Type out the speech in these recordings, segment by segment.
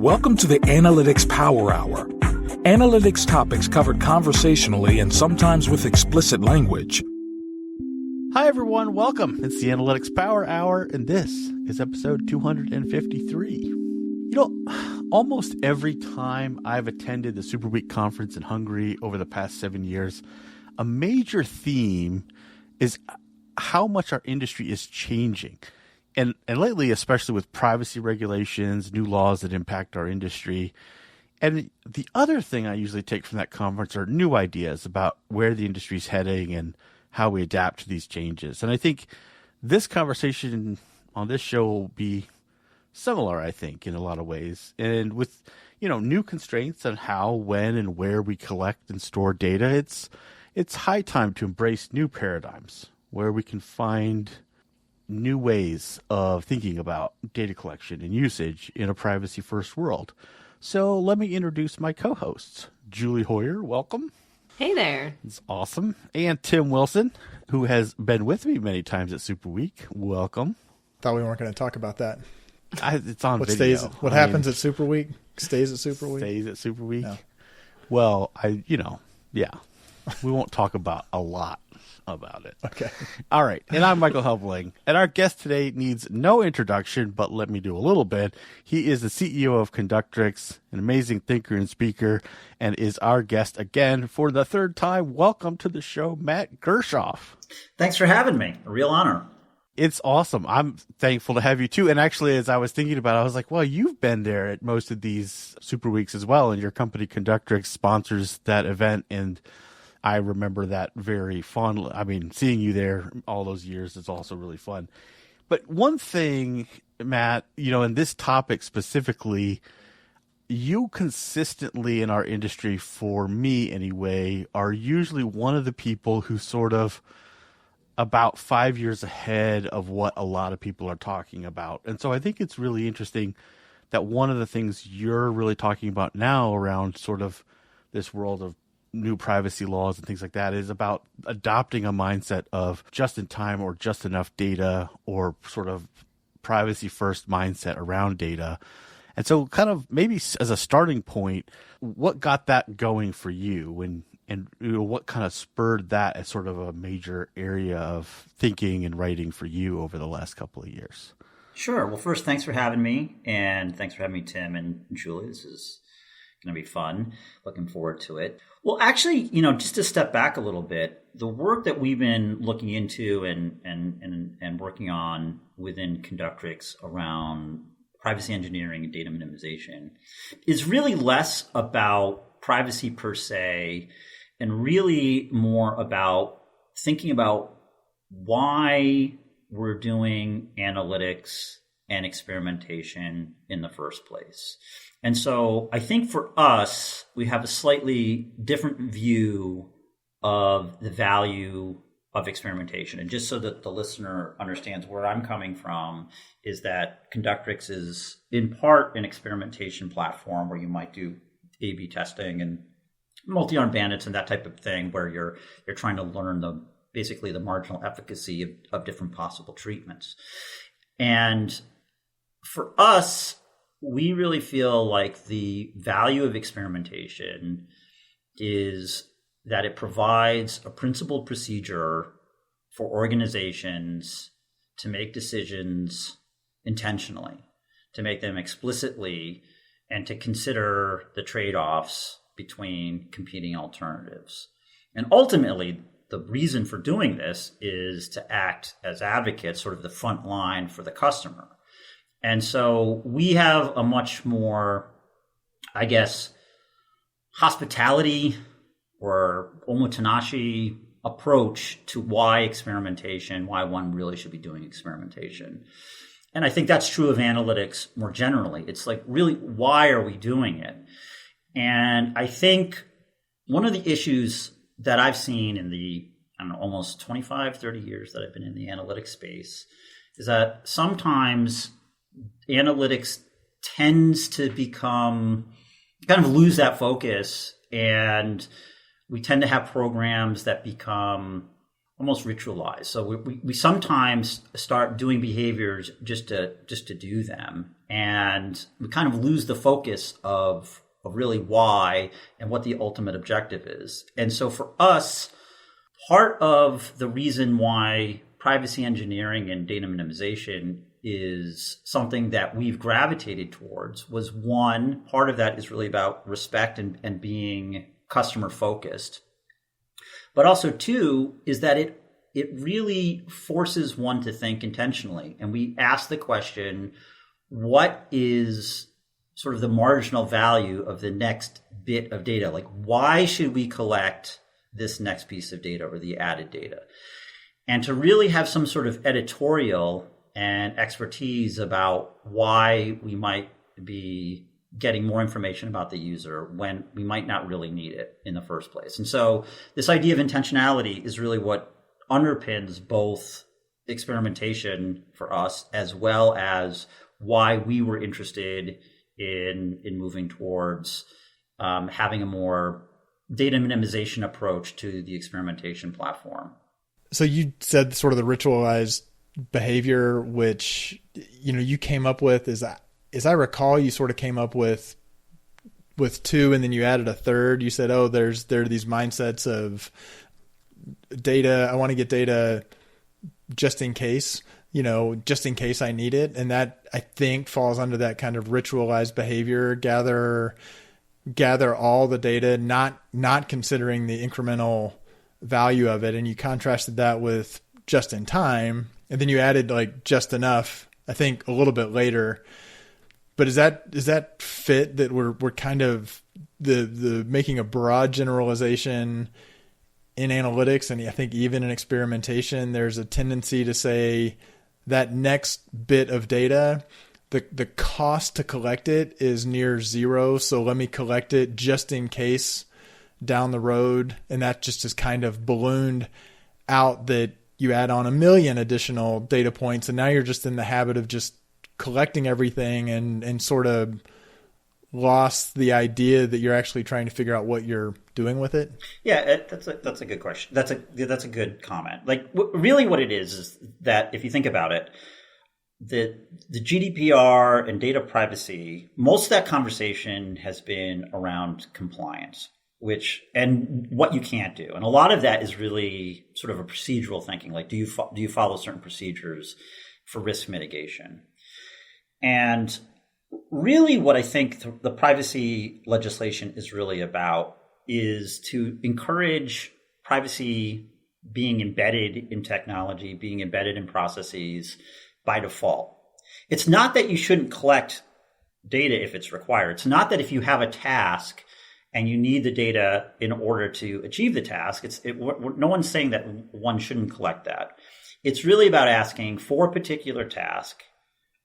Welcome to the Analytics Power Hour. Analytics topics covered conversationally and sometimes with explicit language. Hi, everyone. Welcome. It's the Analytics Power Hour, and this is episode 253. Almost every time I've attended the Super Week conference in Hungary over the past 7 years, a major theme is how much our industry is changing. And lately, especially with privacy regulations, new laws that impact our industry. And the other thing I usually take from that conference are new ideas about where the industry is heading and how we adapt to these changes. And I think this conversation on this show will be similar, I think, in a lot of ways. And with, new constraints on how, when, and where we collect and store data, it's high time to embrace new paradigms where we can find new ways of thinking about data collection and usage in a privacy-first world. So let me introduce my co-hosts. Julie Hoyer, welcome. Hey there. It's awesome. And Tim Wilson, who has been with me many times at Super Week. Welcome. Thought we weren't going to talk about that. It's on what video. What happens at Super Week stays at Super Week? Stays at Super Week. No. Well, yeah. We won't talk about a lot about it. Okay. All right. And I'm Michael Helbling. And our guest today needs no introduction, but let me do a little bit. He is the CEO of Conductrix, an amazing thinker and speaker, and is our guest again for the third time. Welcome to the show, Matt Gershoff. Thanks for having me. A real honor. It's awesome. I'm thankful to have you too. And actually, as I was thinking about it, I was like, well, you've been there at most of these Super Weeks as well. And your company Conductrix sponsors that event. And I remember that very fondly. I mean, seeing you there all those years is also really fun. But one thing, Matt, in this topic specifically, you consistently in our industry, for me anyway, are usually one of the people who sort of about 5 years ahead of what a lot of people are talking about. And so I think it's really interesting that one of the things you're really talking about now around sort of this world of new privacy laws and things like that is about adopting a mindset of just in time or just enough data or sort of privacy first mindset around data. And so kind of maybe as a starting point, what got that going for you and what kind of spurred that as sort of a major area of thinking and writing for you over the last couple of years? Sure. Well, first, thanks for having me. And thanks for having me, Tim and Julie. This is going to be fun. Looking forward to it. Well, actually, just to step back a little bit, the work that we've been looking into and working on within Conductrix around privacy engineering and data minimization is really less about privacy per se and really more about thinking about why we're doing analytics and experimentation in the first place. And so I think for us, we have a slightly different view of the value of experimentation. And just so that the listener understands where I'm coming from, is that Conductrix is in part an experimentation platform where you might do A/B testing and multi-arm bandits and that type of thing, where you're trying to learn basically the marginal efficacy of different possible treatments. And for us, we really feel like the value of experimentation is that it provides a principled procedure for organizations to make decisions intentionally, to make them explicitly, and to consider the trade-offs between competing alternatives. And ultimately, the reason for doing this is to act as advocates, sort of the front line for the customer. And so we have a much more, I guess, hospitality or omotenashi approach to why experimentation, why one really should be doing experimentation. And I think that's true of analytics more generally. It's like, really, why are we doing it? And I think one of the issues that I've seen in the, almost 25, 30 years that I've been in the analytics space is that sometimes analytics tends to kind of lose that focus, and we tend to have programs that become almost ritualized. So we sometimes start doing behaviors just to do them, and we kind of lose the focus of really why and what the ultimate objective is. And so for us, part of the reason why privacy engineering and data minimization is something that we've gravitated towards was, one, part of that is really about respect and being customer focused. But also, two, is that it really forces one to think intentionally. And we ask the question, what is sort of the marginal value of the next bit of data? Like, why should we collect this next piece of data or the added data? And to really have some sort of editorial and expertise about why we might be getting more information about the user when we might not really need it in the first place. And so this idea of intentionality is really what underpins both experimentation for us, as well as why we were interested in moving towards having a more data minimization approach to the experimentation platform. So you said sort of the ritualized behavior, which, you came up with, as I recall, you sort of came up with two, and then you added a third. You said, there are these mindsets of data. I want to get data just in case, just in case I need it. And that, I think, falls under that kind of ritualized behavior, gather all the data, not considering the incremental value of it. And you contrasted that with just in time. And then you added like just enough, I think, a little bit later. But is that fit that we're kind of the making a broad generalization in analytics, and I think even in experimentation, there's a tendency to say that next bit of data, the cost to collect it is near zero. So let me collect it just in case down the road. And that just is kind of ballooned out that you add on 1 million additional data points. And now you're just in the habit of just collecting everything and sort of lost the idea that you're actually trying to figure out what you're doing with it. Yeah, that's a good question. That's a good comment. Like, really what it is that if you think about it, the GDPR and data privacy, most of that conversation has been around compliance, and what you can't do. And a lot of that is really sort of a procedural thinking. Like, do you follow certain procedures for risk mitigation? And really what I think the privacy legislation is really about is to encourage privacy being embedded in technology, being embedded in processes by default. It's not that you shouldn't collect data if it's required. It's not that if you have a task and you need the data in order to achieve the task, no one's saying that one shouldn't collect that. It's really about asking for a particular task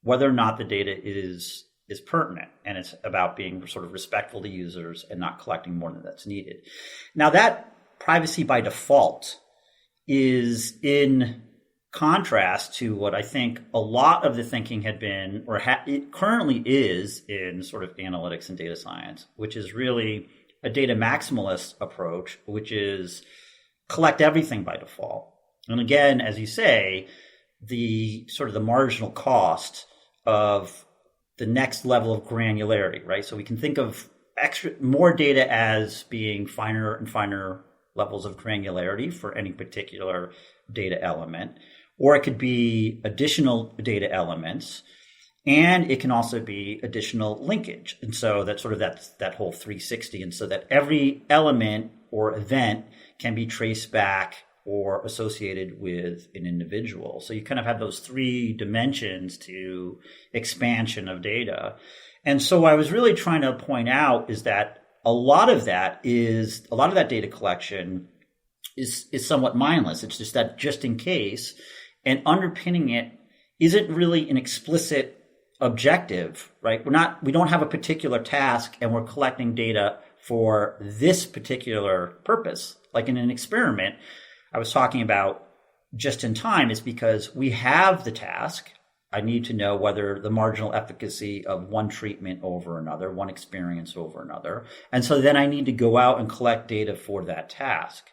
whether or not the data is pertinent, and it's about being sort of respectful to users and not collecting more than that's needed. Now, that privacy by default is in contrast to what I think a lot of the thinking had been, or it currently is in sort of analytics and data science, which is really a data maximalist approach, which is collect everything by default. And again, as you say, the sort of the marginal cost of the next level of granularity, right? So we can think of more data as being finer and finer levels of granularity for any particular data element, or it could be additional data elements, and it can also be additional linkage. And so that's sort of that whole 360. And so that every element or event can be traced back or associated with an individual. So you kind of have those three dimensions to expansion of data. And so I was really trying to point out is that a lot of that data collection is somewhat mindless. It's just that just in case, and underpinning it isn't really an explicit objective, right? We don't have a particular task and we're collecting data for this particular purpose. Like in an experiment, I was talking about just in time is because we have the task. I need to know whether the marginal efficacy of one treatment over another, one experience over another. And so then I need to go out and collect data for that task.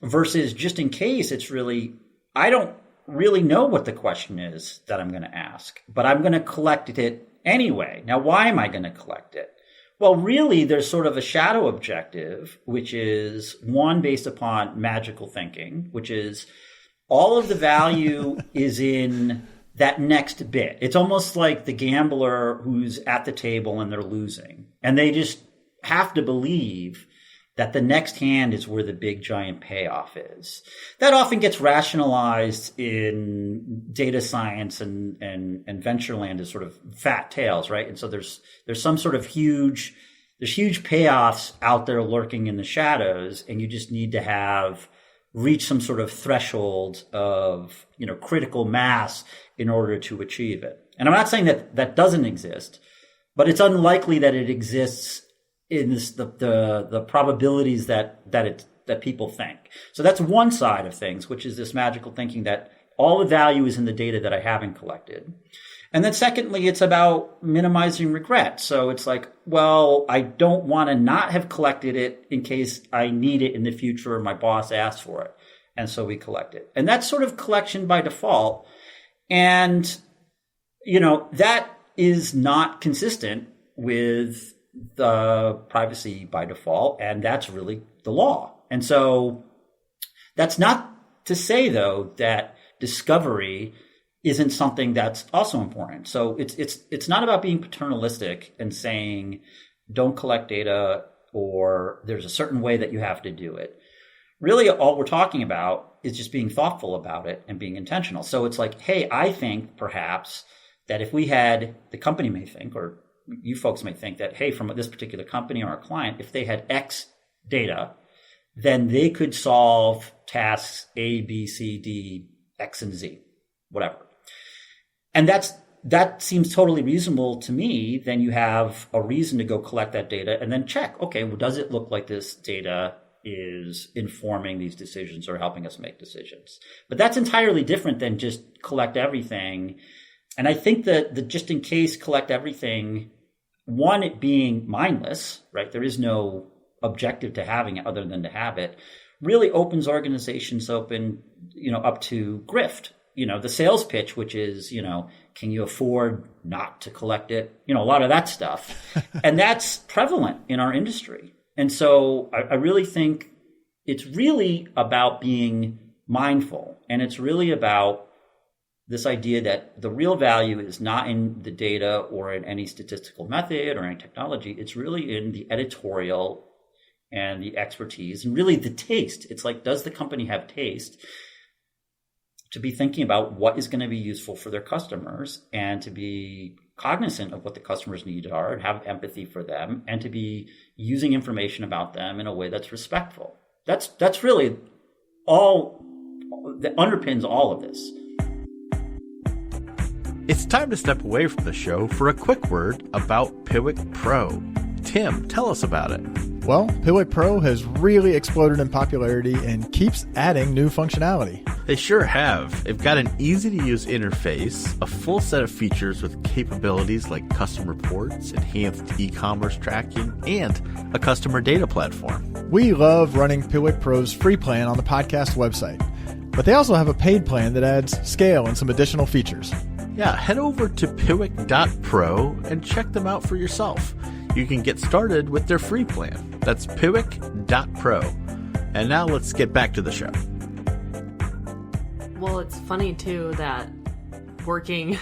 Versus just in case, it's really, I don't really know what the question is that I'm going to ask, but I'm going to collect it anyway. Now, why am I going to collect it? Well, really, there's sort of a shadow objective, which is one based upon magical thinking, which is all of the value is in that next bit. It's almost like the gambler who's at the table and they're losing, and they just have to believe that the next hand is where the big giant payoff is. That often gets rationalized in data science and venture land as sort of fat tails, right? And so there's some sort of huge payoffs out there lurking in the shadows, and you just need to reach some sort of threshold of, critical mass in order to achieve it. And I'm not saying that doesn't exist, but it's unlikely that it exists in the probabilities that people think. So that's one side of things, which is this magical thinking that all the value is in the data that I haven't collected. And then secondly, it's about minimizing regret. So it's like, well, I don't want to not have collected it in case I need it in the future or my boss asks for it. And so we collect it. And that's sort of collection by default. And, that is not consistent with the privacy by default, and that's really the law. And so that's not to say, though, that discovery isn't something that's also important. So it's not about being paternalistic and saying don't collect data or there's a certain way that you have to do it. Really, all we're talking about is just being thoughtful about it and being intentional. So it's like, hey, I think perhaps that if we had, the company may think, or you folks may think that, hey, from this particular company or our client, if they had X data, then they could solve tasks A, B, C, D, X, and Z, whatever. And that seems totally reasonable to me. Then you have a reason to go collect that data and then check, okay, well, does it look like this data is informing these decisions or helping us make decisions? But that's entirely different than just collect everything. And I think that the just in case collect everything, one, it being mindless, right? There is no objective to having it other than to have it, really opens organizations up to grift. The sales pitch, which is, can you afford not to collect it? A lot of that stuff. And that's prevalent in our industry. And so I really think it's really about being mindful. And it's really about this idea that the real value is not in the data or in any statistical method or any technology. It's really in the editorial and the expertise and really the taste. It's like, does the company have taste to be thinking about what is going to be useful for their customers and to be cognizant of what the customers' needs are and have empathy for them and to be using information about them in a way that's respectful. That's really all that underpins all of this. It's time to step away from the show for a quick word about Piwik Pro. Tim, tell us about it. Well, Piwik Pro has really exploded in popularity and keeps adding new functionality. They sure have. They've got an easy-to-use interface, a full set of features with capabilities like custom reports, enhanced e-commerce tracking, and a customer data platform. We love running Piwik Pro's free plan on the podcast website, but they also have a paid plan that adds scale and some additional features. Yeah, head over to piwik.pro and check them out for yourself. You can get started with their free plan. That's piwik.pro. And now let's get back to the show. Well, it's funny, too, that working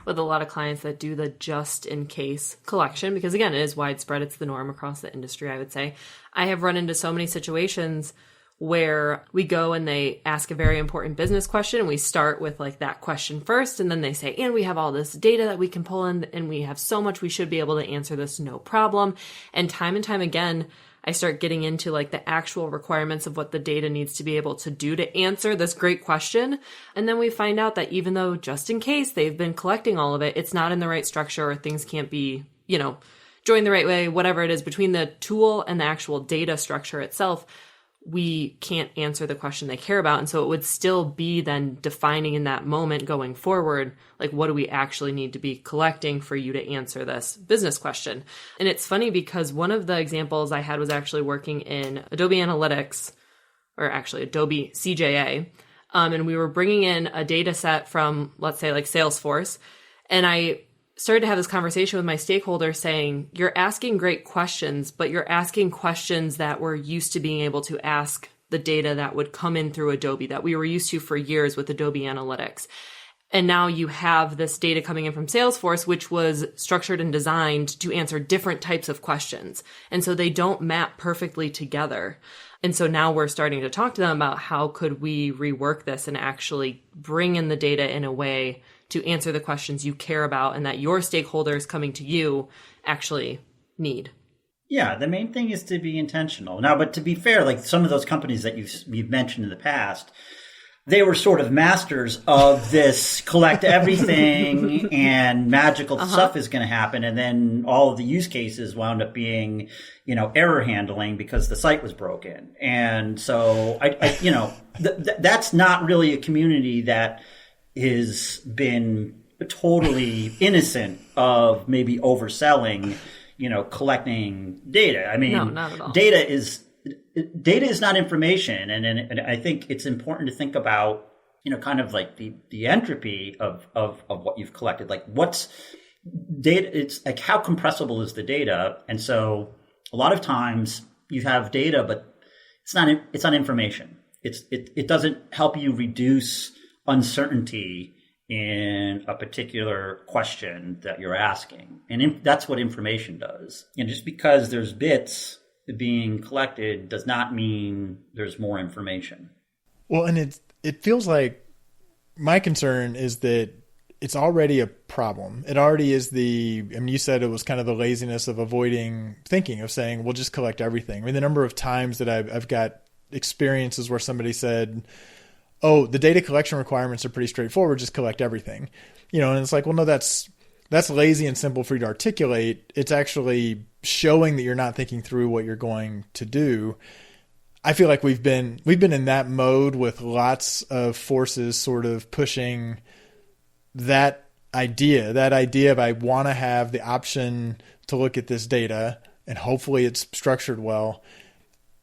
with a lot of clients that do the just-in-case collection, because, again, it is widespread. It's the norm across the industry, I would say. I have run into so many situations where we go and they ask a very important business question and we start with like that question first. And then they say, and we have all this data that we can pull in and we have so much, we should be able to answer this, no problem. And time again, I start getting into like the actual requirements of what the data needs to be able to do to answer this great question. And then we find out that even though just in case they've been collecting all of it, it's not in the right structure or things can't be, joined the right way, whatever it is between the tool and the actual data structure itself, we can't answer the question they care about. And so it would still be then defining in that moment going forward, like what do we actually need to be collecting for you to answer this business question? And it's funny because one of the examples I had was actually working in Adobe Analytics, or actually Adobe CJA. and we were bringing in a data set from, let's say, like Salesforce. And I started to have this conversation with my stakeholders saying, you're asking great questions, but you're asking questions that we're used to being able to ask the data that would come in through Adobe, that we were used to for years with Adobe Analytics. And now you have this data coming in from Salesforce, which was structured and designed to answer different types of questions. And so they don't map perfectly together. And so now we're starting to talk to them about how could we rework this and actually bring in the data in a way to answer the questions you care about and that your stakeholders coming to you actually need. Yeah, the main thing is to be intentional. Now, but to be fair, like some of those companies that you've mentioned in the past, they were sort of masters of this collect everything and magical stuff is going to happen. And then all of the use cases wound up being, error handling because the site was broken. And so that's not really a community that has been totally innocent of maybe overselling, collecting data. I mean, no, not at all. Data is not information. And I think it's important to think about, kind of like the entropy of what you've collected. Like what's data? It's like how compressible is the data? And so a lot of times you have data, but it's not information. It doesn't help you reduce uncertainty in a particular question that you're asking. And that's what information does. And just because there's bits being collected does not mean there's more information. Well, and it feels like my concern is that it's already a problem. It already is you said it was kind of the laziness of avoiding thinking, of saying, we'll just collect everything. I mean, the number of times that I've got experiences where somebody said, oh, the data collection requirements are pretty straightforward, just collect everything. And it's like, well, no, that's lazy and simple for you to articulate. It's actually showing that you're not thinking through what you're going to do. I feel like we've been in that mode with lots of forces sort of pushing that idea of I want to have the option to look at this data and hopefully it's structured well.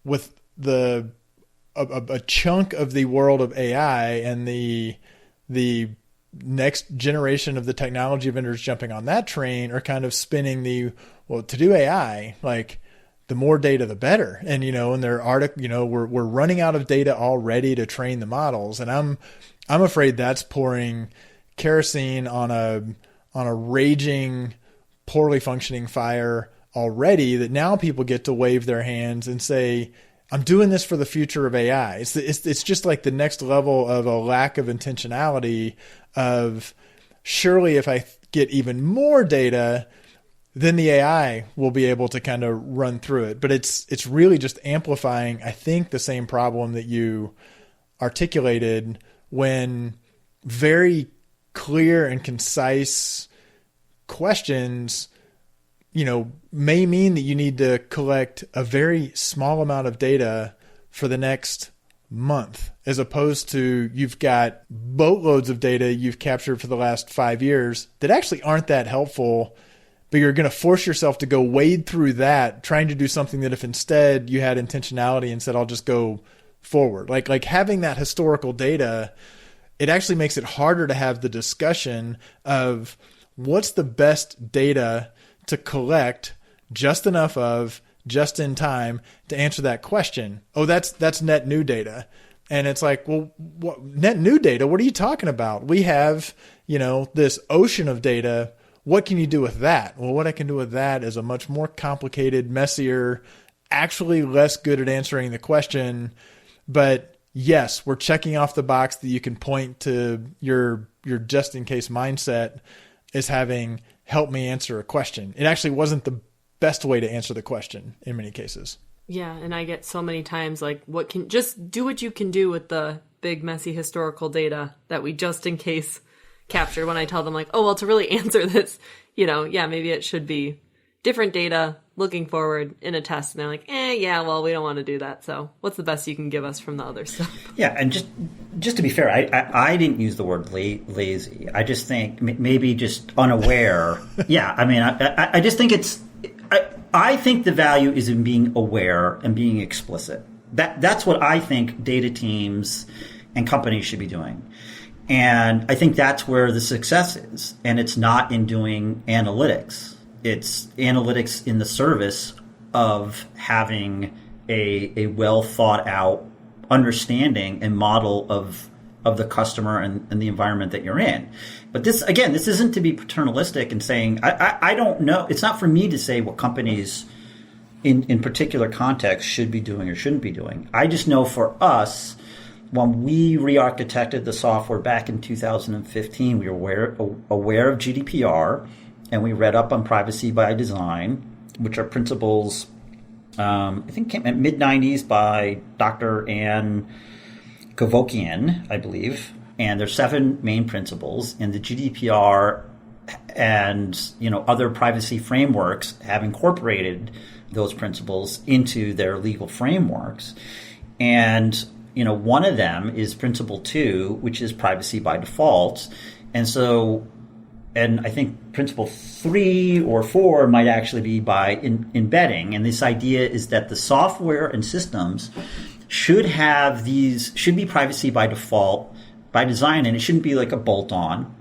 With a chunk of the world of AI and the next generation of the technology vendors jumping on that train are kind of spinning to do AI, like the more data, the better. And, and their article, we're running out of data already to train the models. And I'm afraid that's pouring kerosene on a raging, poorly functioning fire already, that now people get to wave their hands and say, I'm doing this for the future of AI. It's just like the next level of a lack of intentionality of surely if I get even more data, then the AI will be able to kind of run through it. But it's really just amplifying, I think, the same problem that you articulated when very clear and concise questions may mean that you need to collect a very small amount of data for the next month, as opposed to you've got boatloads of data you've captured for the last 5 years that actually aren't that helpful, but you're going to force yourself to go wade through that, trying to do something that if instead you had intentionality and said, I'll just go forward. Like having that historical data, it actually makes it harder to have the discussion of what's the best data to collect just enough of, just in time to answer that question. Oh, that's net new data. And it's like, well, what, net new data? What are you talking about? We have, this ocean of data. What can you do with that? Well, what I can do with that is a much more complicated, messier, actually less good at answering the question. But yes, we're checking off the box that you can point to your just in case mindset as having helped me answer a question. It actually wasn't the best way to answer the question in many cases. Yeah, and I get so many times like, just do what you can do with the big messy historical data that we just in case capture. When I tell them like, oh, well, to really answer this, maybe it should be different data looking forward in a test. And they're like, yeah, well, we don't want to do that. So what's the best you can give us from the other stuff? Yeah, and just to be fair, I didn't use the word lazy. I just think maybe just unaware. Yeah, I mean, I just think I think the value is in being aware and being explicit. That's what I think data teams and companies should be doing. And I think that's where the success is. And it's not in doing analytics. It's analytics in the service of having a well thought out understanding and model of the customer and the environment that you're in. But this isn't to be paternalistic and saying, I don't know. It's not for me to say what companies in particular contexts should be doing or shouldn't be doing. I just know for us, when we re-architected the software back in 2015, we were aware of GDPR, and we read up on privacy by design, which are principles, I think came at mid-90s by Dr. Ann Kavokian, I believe. And there's 7 main principles, and the GDPR and other privacy frameworks have incorporated those principles into their legal frameworks. And one of them is Principle 2, which is privacy by default. And I think Principle 3 or 4 might actually be by embedding. And this idea is that the software and systems should be privacy by default, by design, and it shouldn't be like a bolt-on.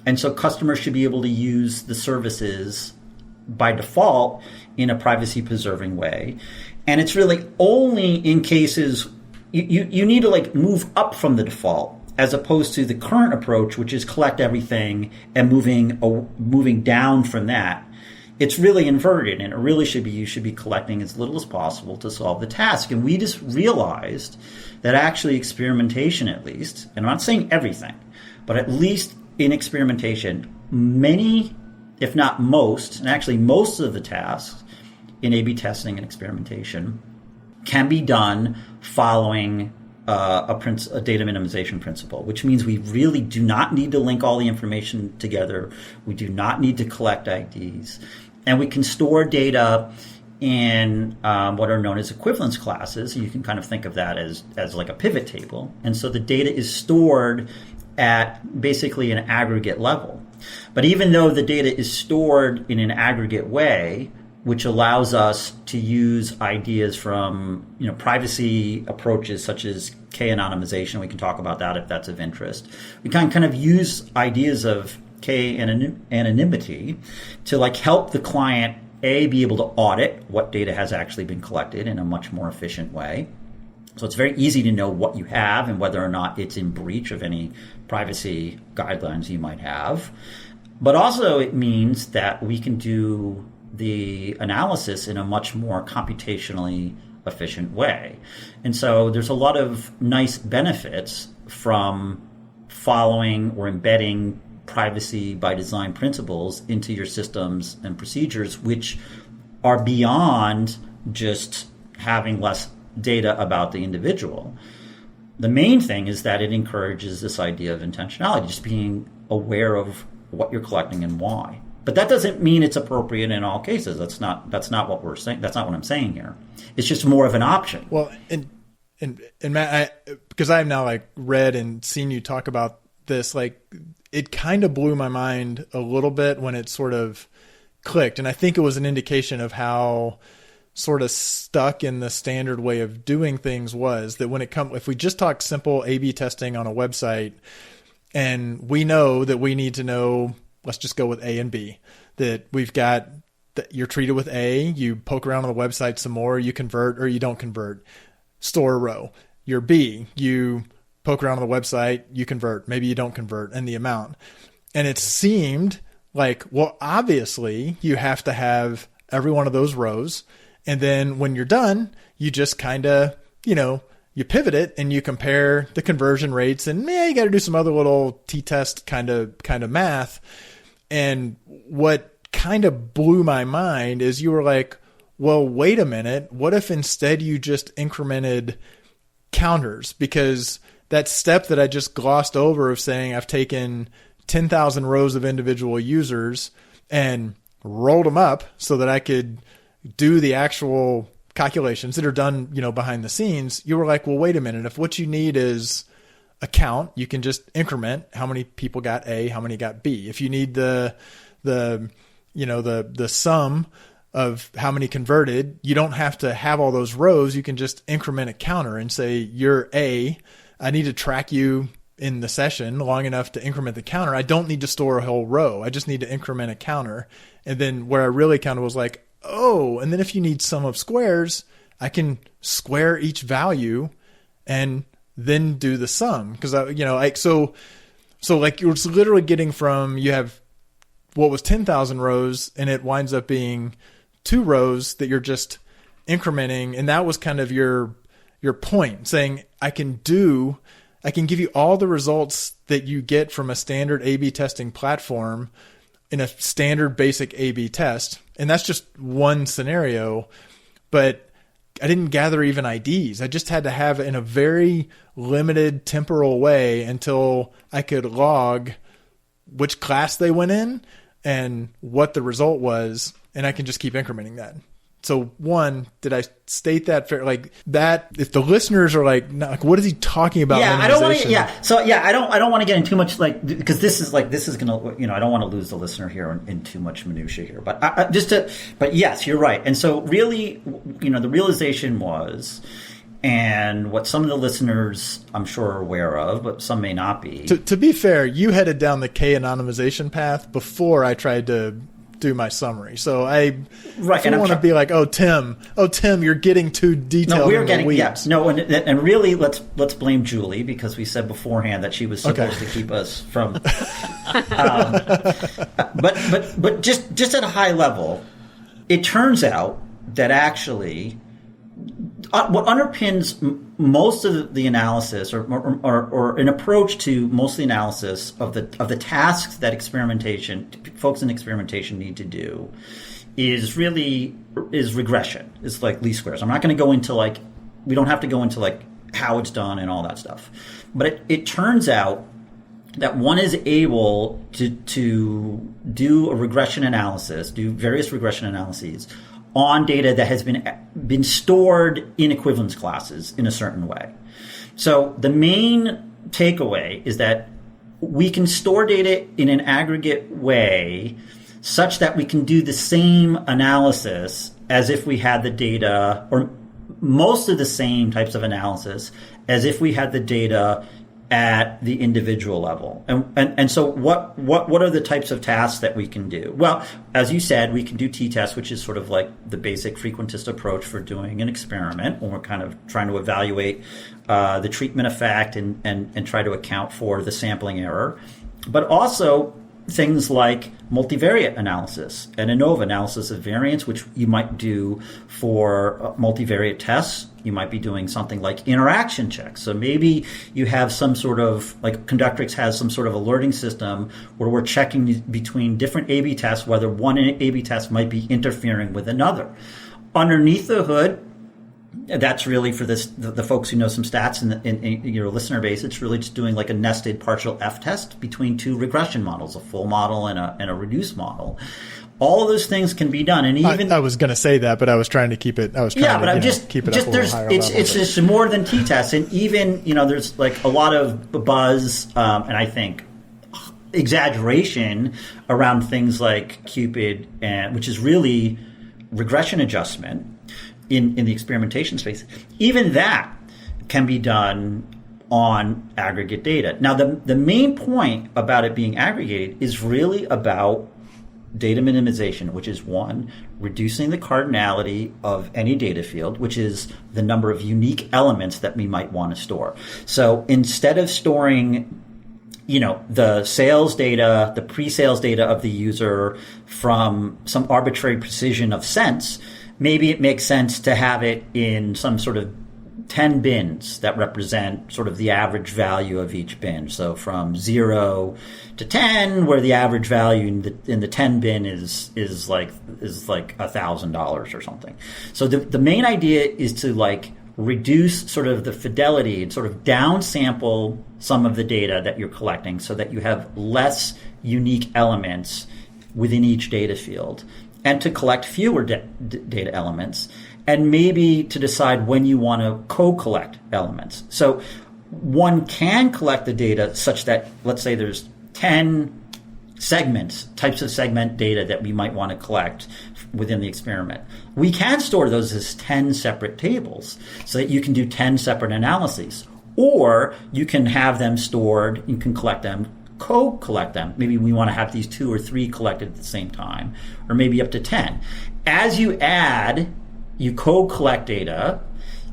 And so customers should be able to use the services by default in a privacy-preserving way. And it's really only in cases you need to move up from the default, as opposed to the current approach, which is collect everything and moving down from that. It's really inverted, and it really should be you should be collecting as little as possible to solve the task. And we just realized that actually experimentation, at least, and I'm not saying everything, but at least in experimentation, many, if not most, and actually most of the tasks in A/B testing and experimentation can be done following a data minimization principle, which means we really do not need to link all the information together. We do not need to collect IDs. And we can store data in what are known as equivalence classes. You can kind of think of that as like a pivot table. And so the data is stored at basically an aggregate level. But even though the data is stored in an aggregate way, which allows us to use ideas from privacy approaches such as K-anonymization. We can talk about that if that's of interest. We can kind of use ideas of K-anonymity to help the client, A, be able to audit what data has actually been collected in a much more efficient way. So it's very easy to know what you have and whether or not it's in breach of any privacy guidelines you might have. But also it means that we can do the analysis in a much more computationally efficient way. And so there's a lot of nice benefits from following or embedding privacy by design principles into your systems and procedures, which are beyond just having less data about the individual. The main thing is that it encourages this idea of intentionality, just being aware of what you're collecting and why. But that doesn't mean it's appropriate in all cases. That's not what we're saying. That's not what I'm saying here. It's just more of an option. Well, and Matt, because I've now read and seen you talk about this, it kind of blew my mind a little bit when it sort of clicked. And I think it was an indication of how sort of stuck in the standard way of doing things was that if we just talk simple A/B testing on a website, and we know that we need to know, let's just go with A and B, that we've got that you're treated with A, you poke around on the website some more, you convert or you don't convert, store a row. You're B, you poke around on the website, you convert, maybe you don't convert, and the amount. And it seemed well, obviously you have to have every one of those rows. And then when you're done, you just kind of, you pivot it and you compare the conversion rates, and you got to do some other little t-test kind of math. And what kind of blew my mind is you were like, well, wait a minute. What if instead you just incremented counters? Because that step that I just glossed over of saying I've taken 10,000 rows of individual users and rolled them up so that I could do the actual calculations that are done, behind the scenes. You were like, well, wait a minute. If what you need is a count, you can just increment how many people got A, how many got B. If you need the sum of how many converted, you don't have to have all those rows. You can just increment a counter and say you're A I need to track you in the session long enough to increment the counter. I don't need to store a whole row. I just need to increment a counter. And then where I really counted was like, oh, and then if you need sum of squares, I can square each value and then do the sum. Cause so like you're literally getting from, you have what was 10,000 rows and it winds up being 2 rows that you're just incrementing. And that was kind of your point, saying I can give you all the results that you get from a standard A/B testing platform in a standard basic A/B test. And that's just one scenario, but I didn't gather even IDs. I just had to have it in a very limited temporal way until I could log which class they went in and what the result was. And I can just keep incrementing that. So one, did I state that fair? Like that, if the listeners are like, what is he talking about? Yeah, I don't want to. Yeah, so yeah, I don't want to get in too much, like, because this is gonna, I don't want to lose the listener here in too much minutia here. But but yes, you're right. And so really, the realization was, and what some of the listeners I'm sure are aware of, but some may not be. To be fair, you headed down the K anonymization path before I tried to do my summary. So I don't want to be like, Tim, you're getting too detailed. No, we're getting, yes. No, and really let's blame Julie, because we said beforehand that she was supposed to keep us from but just at a high level, it turns out that actually what underpins most of the analysis, or an approach to most of the analysis of the tasks that folks in experimentation need to do, is regression. It's like least squares. I'm not going to go into we don't have to go into how it's done and all that stuff, but it turns out that one is able to do a regression analysis, do various regression analyses on data that has been stored in equivalence classes in a certain way. So the main takeaway is that we can store data in an aggregate way such that we can do the same analysis as if we had the data, or most of the same types of analysis as if we had the data at the individual level. And so what are the types of tasks that we can do? Well, as you said, we can do t-tests, which is sort of like the basic frequentist approach for doing an experiment when we're kind of trying to evaluate the treatment effect and try to account for the sampling error. But also things like multivariate analysis and ANOVA, analysis of variance, which you might do for multivariate tests. You might be doing something like interaction checks. So maybe you have some sort of, like Conductrix has some sort of alerting system where we're checking between different A/B tests whether one A/B test might be interfering with another. Underneath the hood, that's really for the folks who know some stats in your listener base. It's really just doing like a nested partial F test between two regression models, a full model and a reduced model. All of those things can be done, and even I was going to say that, but I was trying to keep it. Keep it up a little higher level. It's just more than t-tests, and even there's like a lot of buzz, and I think exaggeration around things like Cupid, which is really regression adjustment in the experimentation space. Even that can be done on aggregate data. Now, the main point about it being aggregated is really about data minimization, which is one, reducing the cardinality of any data field, which is the number of unique elements that we might want to store. So instead of storing the sales data, the pre-sales data of the user from some arbitrary precision of cents, maybe it makes sense to have it in some sort of 10 bins that represent sort of the average value of each bin. So from 0 to 10, where the average value in the 10 bin is like $1,000 or something. So the main idea is to reduce sort of the fidelity and sort of downsample some of the data that you're collecting so that you have less unique elements within each data field, and to collect fewer data elements, and maybe to decide when you want to co-collect elements. So one can collect the data such that, let's say there's 10 types of segment data that we might want to collect within the experiment. We can store those as 10 separate tables so that you can do 10 separate analyses. Or you can have them stored, you can collect them, co-collect them. Maybe we want to have these 2 or 3 collected at the same time, or maybe up to 10. As you add, you co-collect data,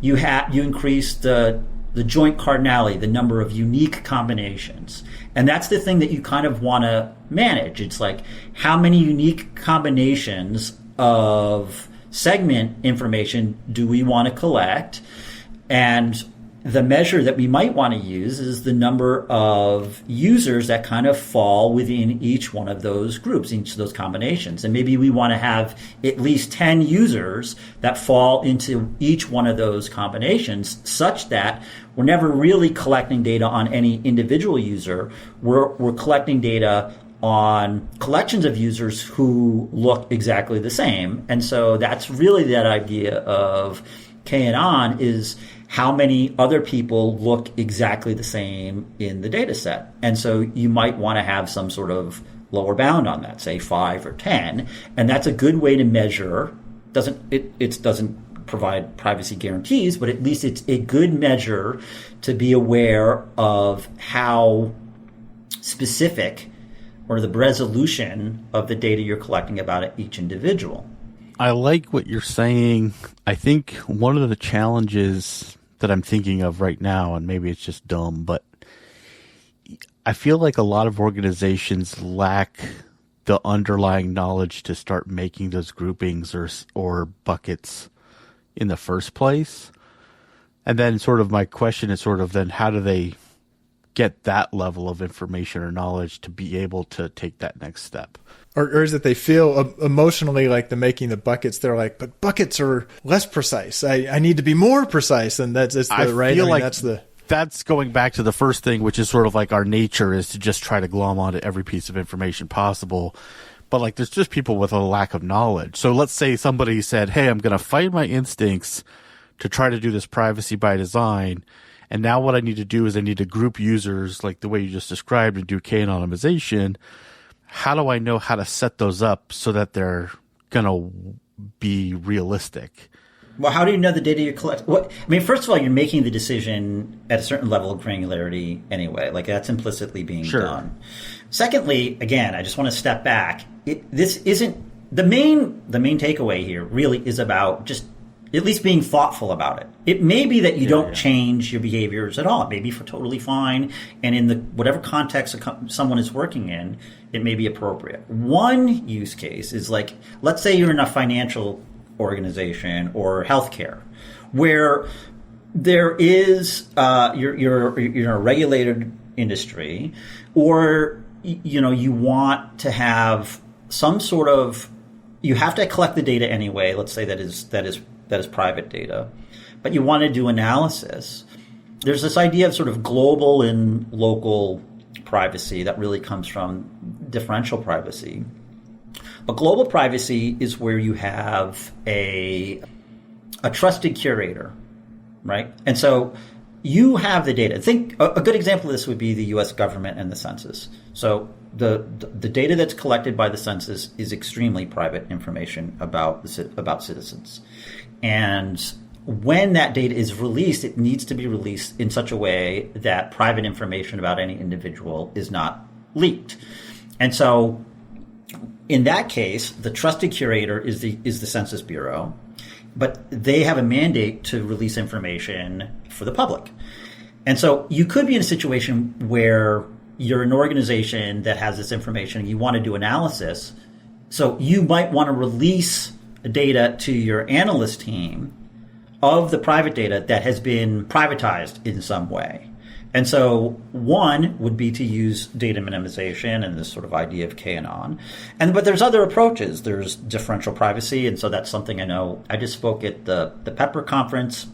you increase the joint cardinality, the number of unique combinations. And that's the thing that you kind of want to manage. It's like, how many unique combinations of segment information do we want to collect? And the measure that we might want to use is the number of users that kind of fall within each one of those groups, each of those combinations. And maybe we want to have at least 10 users that fall into each one of those combinations, such that we're never really collecting data on any individual user. We're collecting data on collections of users who look exactly the same. And so that's really that idea of K-anon, is how many other people look exactly the same in the data set. And so you might want to have some sort of lower bound on that, say 5 or 10. And that's a good way to measure. It doesn't provide privacy guarantees, but at least it's a good measure to be aware of how specific or the resolution of the data you're collecting about each individual. I like what you're saying. I think one of the challenges that I'm thinking of right now, and maybe it's just dumb, but I feel like a lot of organizations lack the underlying knowledge to start making those groupings or buckets in the first place. And then sort of my question is sort of then, how do they get that level of information or knowledge to be able to take that next step? Or is it they feel emotionally like the making the buckets, they're like, but buckets are less precise. I need to be more precise. And that's the right. Feel like that's going back to the first thing, which is sort of like our nature is to just try to glom onto every piece of information possible. But like, there's just people with a lack of knowledge. So let's say somebody said, hey, I'm going to fight my instincts to try to do this privacy by design. And now what I need to do is I need to group users like the way you just described and do K-anonymization. How do I know how to set those up so that they're going to be realistic? Well, how do you know the data you collect? First of all, you're making the decision at a certain level of granularity anyway. Like, that's implicitly being done. Secondly, again, I just want to step back. This isn't the main takeaway here. Really is about just at least being thoughtful about it. It may be that you don't change your behaviors at all. It may be totally fine, and in the whatever context someone is working in, it may be appropriate. One use case is like, let's say you're in a financial organization or healthcare, where there is you're in a regulated industry, or you want to have some sort of, you have to collect the data anyway. Let's say that is private data, but you want to do analysis. There's this idea of sort of global and local privacy that really comes from differential privacy. But global privacy is where you have a trusted curator, right? And so you have the data. Think a good example of this would be the U.S. government and the census. So the data that's collected by the census is extremely private information about citizens. And when that data is released, it needs to be released in such a way that private information about any individual is not leaked. And so in that case, the trusted curator is the Census Bureau, but they have a mandate to release information for the public. And so you could be in a situation where you're an organization that has this information and you want to do analysis. So you might want to release data to your analyst team of the private data that has been privatized in some way. And so one would be to use data minimization and this sort of idea of K-anon. But there's other approaches. There's differential privacy. And so that's something I know. I just spoke at the Pepper conference,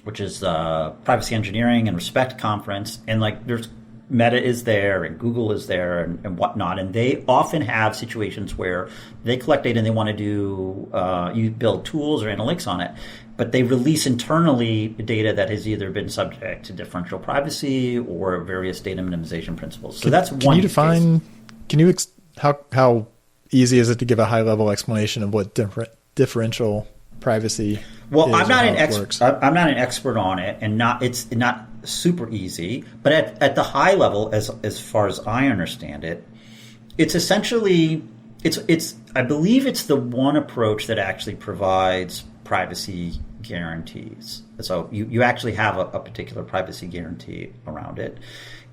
which is Privacy Engineering and Respect conference. And like, there's Meta is there and Google is there and whatnot. And they often have situations where they collect data and they want to do, you build tools or analytics on it. But they release internally data that has either been subject to differential privacy or various data minimization principles. So that's one. Can you define? Can you how easy is it to give a high level explanation of what differential privacy? Well, is I'm not an expert. I'm not an expert on it, and it's not super easy, but at the high level, as far as I understand it, it's essentially it's I believe it's the one approach that actually provides privacy guarantees. So you actually have a particular privacy guarantee around it.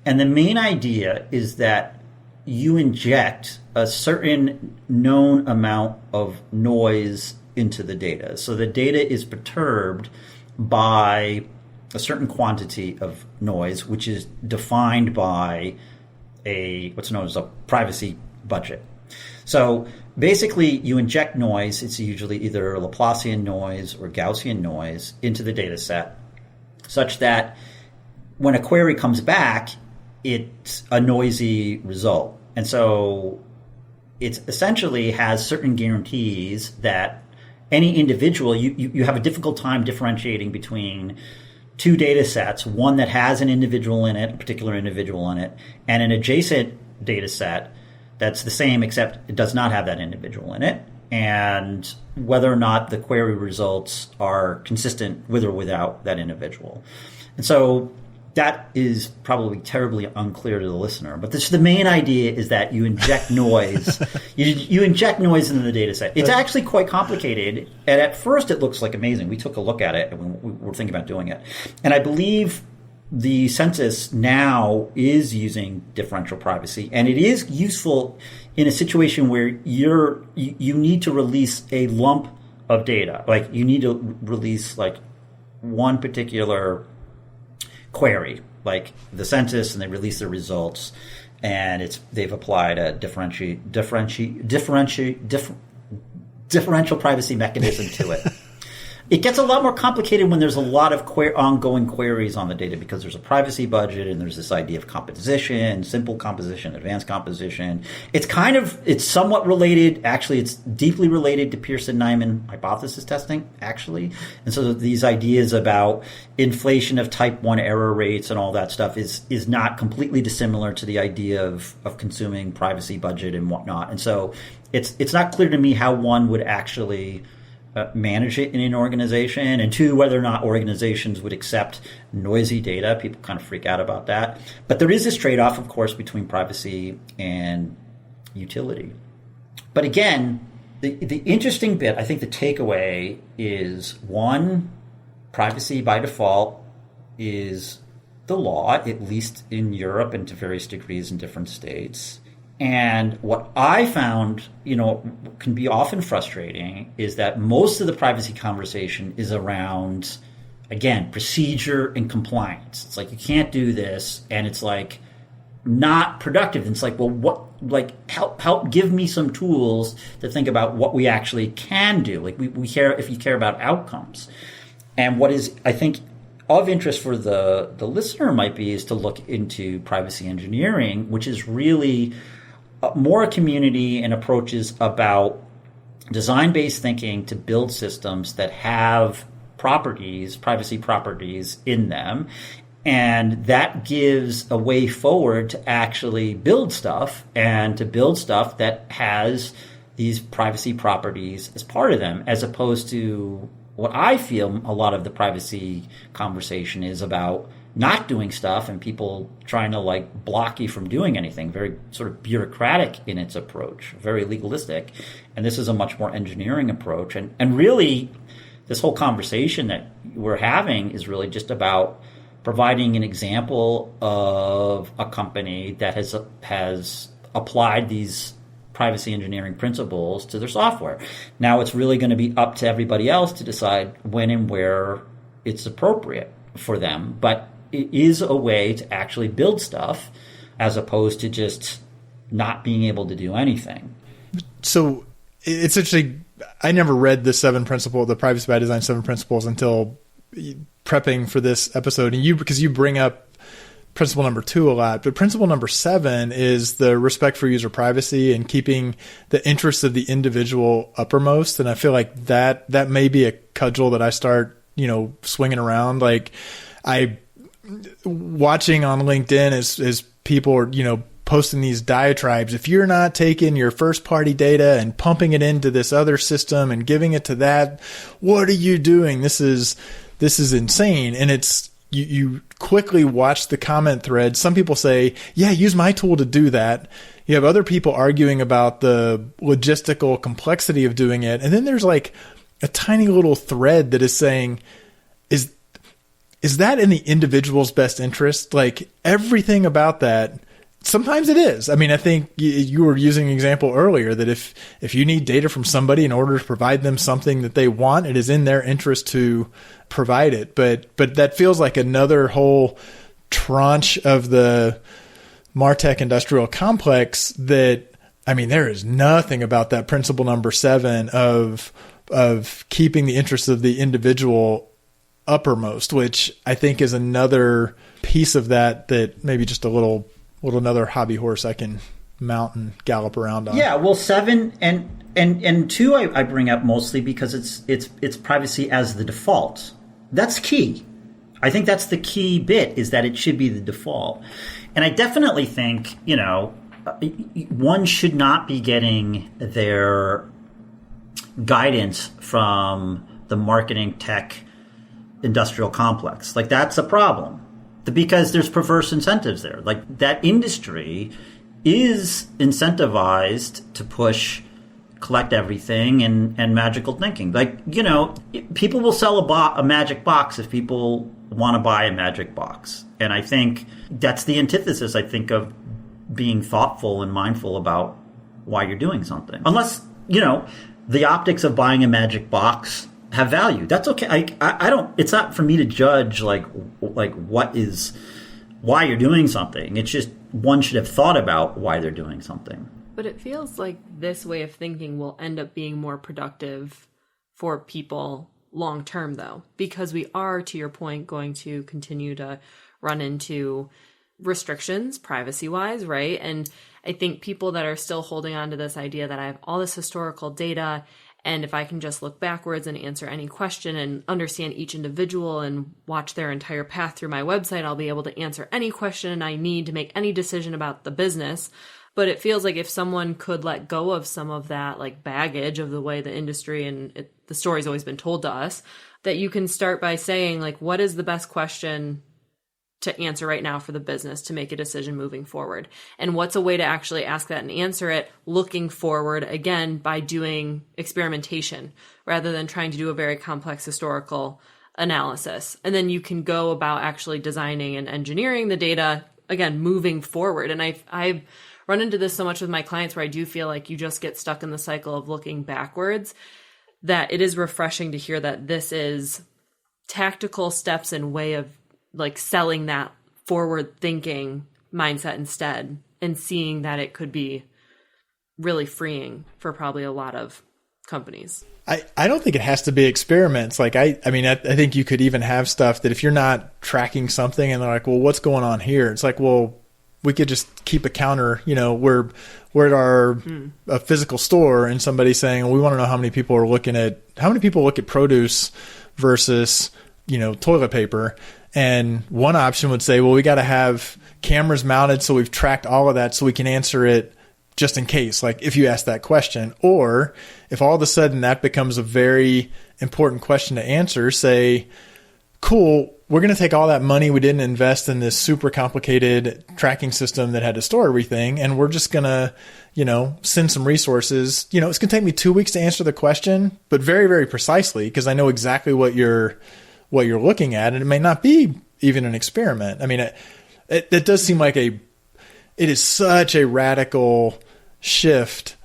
And the main idea is that you inject a certain known amount of noise into the data. So the data is perturbed by a certain quantity of noise, which is defined by what's known as a privacy budget. So basically, you inject noise. It's usually either Laplacian noise or Gaussian noise into the data set, such that when a query comes back, it's a noisy result. And so it essentially has certain guarantees that any individual, you have a difficult time differentiating between two data sets, one that has an individual in it, a particular individual in it, and an adjacent data set that's the same except it does not have that individual in it, and whether or not the query results are consistent with or without that individual. And so that is probably terribly unclear to the listener, but the main idea is that you inject noise. you inject noise into the data set. It's actually quite complicated, and at first it looks like amazing. We took a look at it, and we were thinking about doing it. And I believe the census now is using differential privacy, and it is useful in a situation where you need to release a lump of data. Like you need to release like one particular query, like the census, and they release the results, and they've applied a differential privacy mechanism to it. It gets a lot more complicated when there's a lot of ongoing queries on the data, because there's a privacy budget and there's this idea of composition, simple composition, advanced composition. It's somewhat related. Actually, it's deeply related to Pearson-Nyman hypothesis testing, actually. And so these ideas about inflation of type 1 error rates and all that stuff is not completely dissimilar to the idea of consuming privacy budget and whatnot. And so it's not clear to me how one would actually manage it in an organization, and two, whether or not organizations would accept noisy data. People kind of freak out about that. But there is this trade-off, of course, between privacy and utility. But again, the interesting bit, I think the takeaway is, one, privacy by default is the law, at least in Europe and to various degrees in different states. And what I found, can be often frustrating is that most of the privacy conversation is around, again, procedure and compliance. It's like, you can't do this, and it's like not productive. And it's like, well, help give me some tools to think about what we actually can do. Like we care, if you care about outcomes. And what is, I think, of interest for the listener might be is to look into privacy engineering, which is really more a community and approaches about design-based thinking to build systems that have privacy properties in them. And that gives a way forward to actually build stuff, and to build stuff that has these privacy properties as part of them, as opposed to what I feel a lot of the privacy conversation is about not doing stuff and people trying to block you from doing anything. Very sort of bureaucratic in its approach, very legalistic. And this is a much more engineering approach. And really, this whole conversation that we're having is really just about providing an example of a company that has applied these privacy engineering principles to their software. Now it's really going to be up to everybody else to decide when and where it's appropriate for them. But it is a way to actually build stuff as opposed to just not being able to do anything. So it's actually, I never read the Privacy by Design 7 Principles until prepping for this episode. And because you bring up principle number 2 a lot, but principle number 7 is the respect for user privacy and keeping the interests of the individual uppermost. And I feel like that may be a cudgel that I start, swinging around. Like watching on LinkedIn as people are, posting these diatribes. If you're not taking your first party data and pumping it into this other system and giving it to that, what are you doing? This is insane. And it's, you quickly watch the comment thread. Some people say, yeah, use my tool to do that. You have other people arguing about the logistical complexity of doing it. And then there's like a tiny little thread that is saying, is that in the individual's best interest? Like everything about that, sometimes it is. I mean, I think you were using an example earlier that if you need data from somebody in order to provide them something that they want, it is in their interest to provide it. But that feels like another whole tranche of the MarTech industrial complex that, I mean, there is nothing about that principle number 7 of keeping the interests of the individual uppermost, which I think is another piece of that maybe just a little another hobby horse I can mount and gallop around on. Yeah, well, 7 and 2 I bring up mostly because it's privacy as the default. That's key. I think that's the key bit, is that it should be the default. And I definitely think, one should not be getting their guidance from the marketing tech industrial complex. Like, that's a problem. Because there's perverse incentives there. Like, that industry is incentivized to collect everything and magical thinking. Like, people will sell a magic box if people want to buy a magic box. And I think that's the antithesis, I think, of being thoughtful and mindful about why you're doing something. Unless, the optics of buying a magic box have value. That's okay. I don't, it's not for me to judge like why you're doing something. It's just one should have thought about why they're doing something. But it feels like this way of thinking will end up being more productive for people long term, though, because we are, to your point, going to continue to run into restrictions privacy wise, right? And I think people that are still holding on to this idea that I have all this historical data, and if I can just look backwards and answer any question and understand each individual and watch their entire path through my website, I'll be able to answer any question I need to make any decision about the business. But it feels like if someone could let go of some of that like baggage of the way the industry and the story's always been told to us, that you can start by saying, like, what is the best question to answer right now for the business to make a decision moving forward? And what's a way to actually ask that and answer it looking forward, again, by doing experimentation rather than trying to do a very complex historical analysis. And then you can go about actually designing and engineering the data, again, moving forward. And I've run into this so much with my clients where I do feel like you just get stuck in the cycle of looking backwards, that it is refreshing to hear that this is tactical steps and way of like selling that forward thinking mindset instead, and seeing that it could be really freeing for probably a lot of companies. I don't think it has to be experiments. Like, I mean, I think you could even have stuff that if you're not tracking something and they're like, well, what's going on here? It's like, well, we could just keep a counter, we're at a physical store and somebody's saying, well, we want to know how many people look at produce versus, toilet paper. And one option would say, well, we got to have cameras mounted so we've tracked all of that so we can answer it just in case, like if you ask that question. Or if all of a sudden that becomes a very important question to answer, say, cool, we're going to take all that money we didn't invest in this super complicated tracking system that had to store everything, and we're just going to, send some resources. It's going to take me 2 weeks to answer the question, but very, very precisely, because I know exactly what you're looking at, and it may not be even an experiment. I mean, it does seem like it is such a radical shift,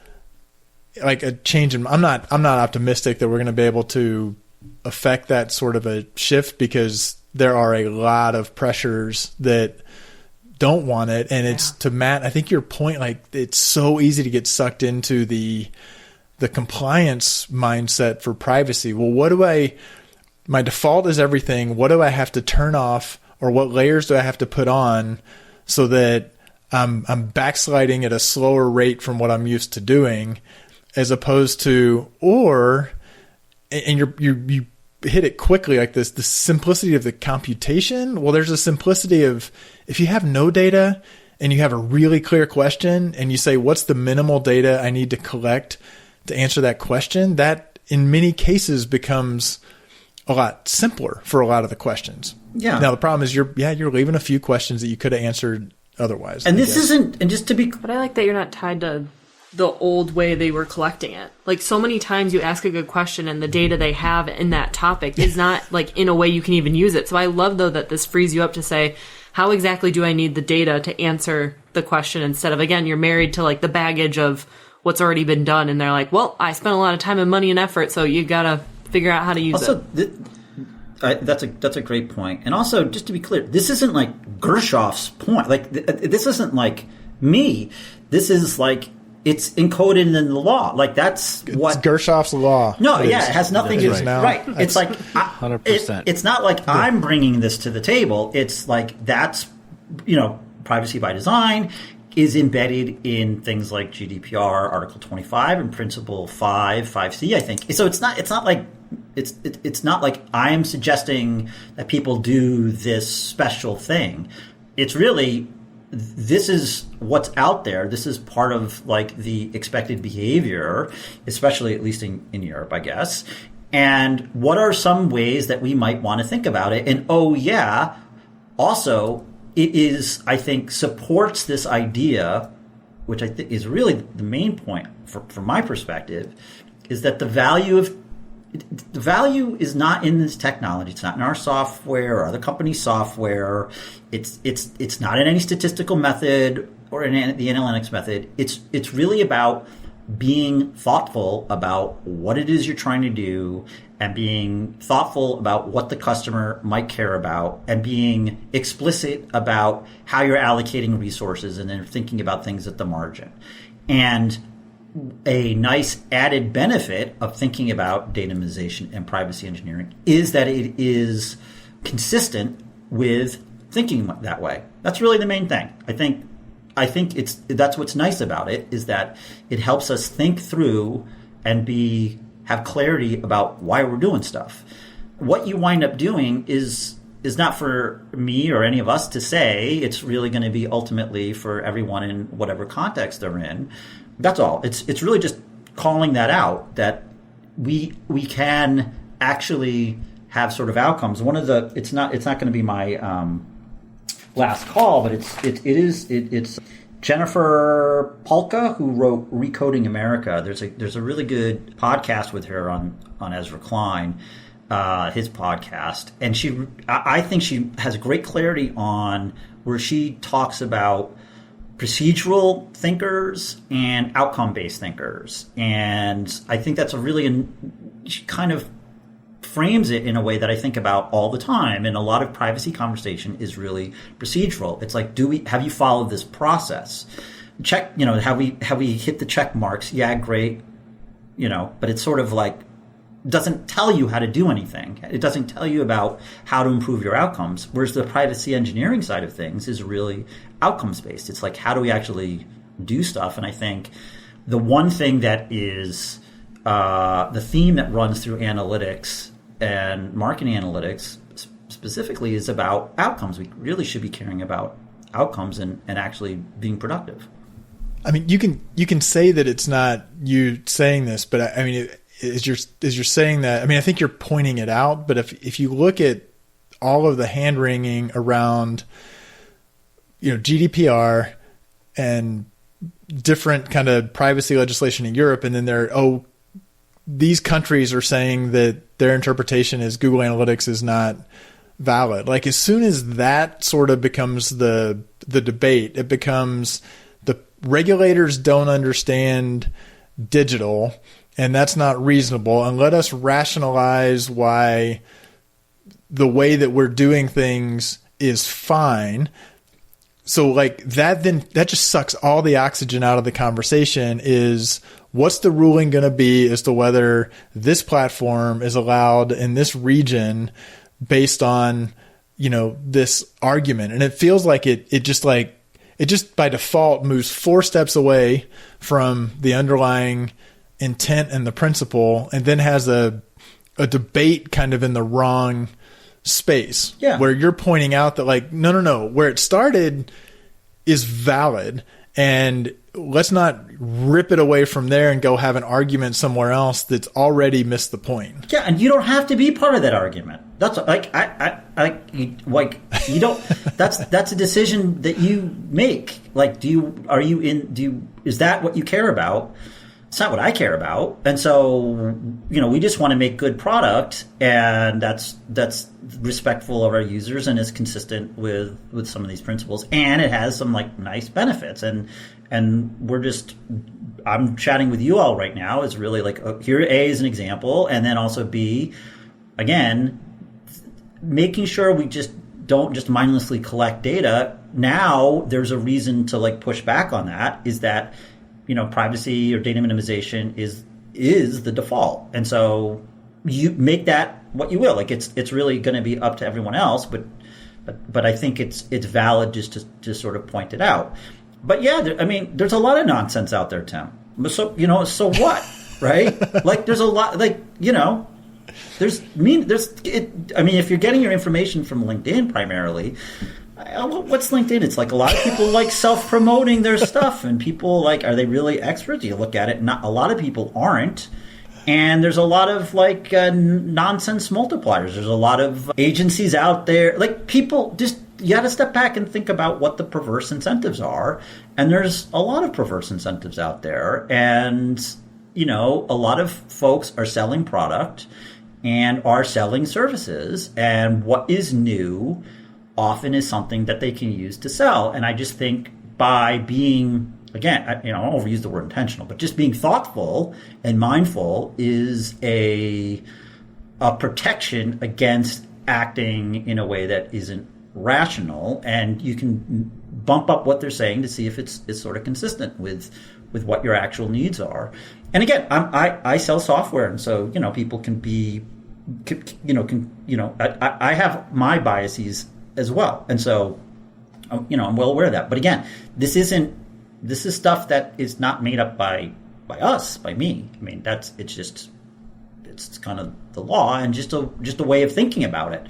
like a change in. I'm not optimistic that we're going to be able to affect that sort of a shift, because there are a lot of pressures that don't want it. And it's, to Matt, I think your point, like, it's so easy to get sucked into the compliance mindset for privacy. Well, my default is everything. What do I have to turn off, or what layers do I have to put on so that I'm backsliding at a slower rate from what I'm used to doing, as opposed to, and you hit it quickly, like this, the simplicity of the computation. Well, there's a simplicity of, if you have no data and you have a really clear question and you say, what's the minimal data I need to collect to answer that question? That in many cases becomes a lot simpler for a lot of the questions. Yeah. Now the problem is you're leaving a few questions that you could have answered otherwise. And this isn't, and just to be, But I like that you're not tied to the old way they were collecting it. Like, so many times you ask a good question and the data they have in that topic is not like in a way you can even use it. So I love though that this frees you up to say, how exactly do I need the data to answer the question, instead of, again, you're married to like the baggage of what's already been done, and they're like, well, I spent a lot of time and money and effort, so you gotta figure out how to use also, it. that's a great point. And also, just to be clear, this isn't like Gershoff's point. Like, this isn't like me. This is like, it's encoded in the law. Like, that's what it's Gershoff's law. No, it has nothing to do. Right. It's like 100%. It's not like I'm bringing this to the table. It's like that's privacy by design is embedded in things like GDPR, Article 25, and Principle 5C, I think. So it's not like it's not like I'm suggesting that people do this special thing. It's really, this is what's out there. This is part of like the expected behavior, especially at least in Europe, I guess. And what are some ways that we might want to think about it? And also, it is, I think, supports this idea, which I think is really the main point from my perspective, is that the value is not in this technology. It's not in our software or other companies' software. It's not in any statistical method or in the analytics method. It's really about being thoughtful about what it is you're trying to do, and being thoughtful about what the customer might care about, and being explicit about how you're allocating resources, and then thinking about things at the margin. And a nice added benefit of thinking about data minimization and privacy engineering is that it is consistent with thinking that way. That's really the main thing. I think that's what's nice about it, is that it helps us think through and have clarity about why we're doing stuff. What you wind up doing is not for me or any of us to say. It's really going to be ultimately for everyone in whatever context they're in. That's all. It's really just calling that out, that we can actually have sort of outcomes. It's not going to be my last call, but it's Jennifer Polka, who wrote Recoding America. There's a really good podcast with her on Ezra Klein, his podcast, and I think she has great clarity on where she talks about procedural thinkers and outcome-based thinkers. And I think that's she kind of frames it in a way that I think about all the time. And a lot of privacy conversation is really procedural. It's like, have you followed this process? Check, have we hit the check marks? Yeah, great. But it's sort of like, doesn't tell you how to do anything. It doesn't tell you about how to improve your outcomes. Whereas the privacy engineering side of things is really outcomes based. It's like, how do we actually do stuff? And I think the one thing that is the theme that runs through analytics and marketing analytics specifically is about outcomes. We really should be caring about outcomes and actually being productive. I mean, you can say that it's not you saying this, but I mean, as you're saying that, I mean, I think you're pointing it out. But if you look at all of the hand wringing around, GDPR and different kind of privacy legislation in Europe, and then these countries are saying that their interpretation is Google Analytics is not valid. Like, as soon as that sort of becomes the debate, it becomes the regulators don't understand digital, and that's not reasonable. And let us rationalize why the way that we're doing things is fine. So like that just sucks all the oxygen out of the conversation. Is what's the ruling going to be as to whether this platform is allowed in this region based on, this argument? And it feels like it just by default moves 4 steps away from the underlying intent and the principle, and then has a debate kind of in the wrong space. Yeah. Where you're pointing out that like, no, where it started is valid. And let's not rip it away from there and go have an argument somewhere else that's already missed the point. Yeah, and you don't have to be part of that argument. That's like you don't. That's a decision that you make. Like, is that what you care about? It's not what I care about. And so, we just want to make good product, and that's respectful of our users and is consistent with some of these principles, and it has some like nice benefits. And I'm chatting with you all right now is really like, here A is an example, and then also B, again, making sure we just don't just mindlessly collect data. Now there's a reason to like push back on that, is that privacy or data minimization is the default. And so you make that what you will. Like it's really going to be up to everyone else, but I think it's valid just to sort of point it out. But yeah, there's a lot of nonsense out there, Tim. So what, right? Like there's a lot, like, if you're getting your information from LinkedIn primarily, what's LinkedIn? It's like a lot of people like self-promoting their stuff, and people like, are they really experts? You look at it, not a lot of people aren't. And there's a lot of like nonsense multipliers. There's a lot of agencies out there. Like people just, you got to step back and think about what the perverse incentives are. And there's a lot of perverse incentives out there. And, a lot of folks are selling product and are selling services. And what is new often is something that they can use to sell. And I just think by being, again, I don't overuse the word intentional, but just being thoughtful and mindful is a protection against acting in a way that isn't rational. And you can bump up what they're saying to see if it's sort of consistent with what your actual needs are. And again, I sell software, and so people can be, I have my biases as well, and so I'm well aware of that. But again, this is stuff that is not made up by us, by me. I mean, it's kind of the law and just a way of thinking about it.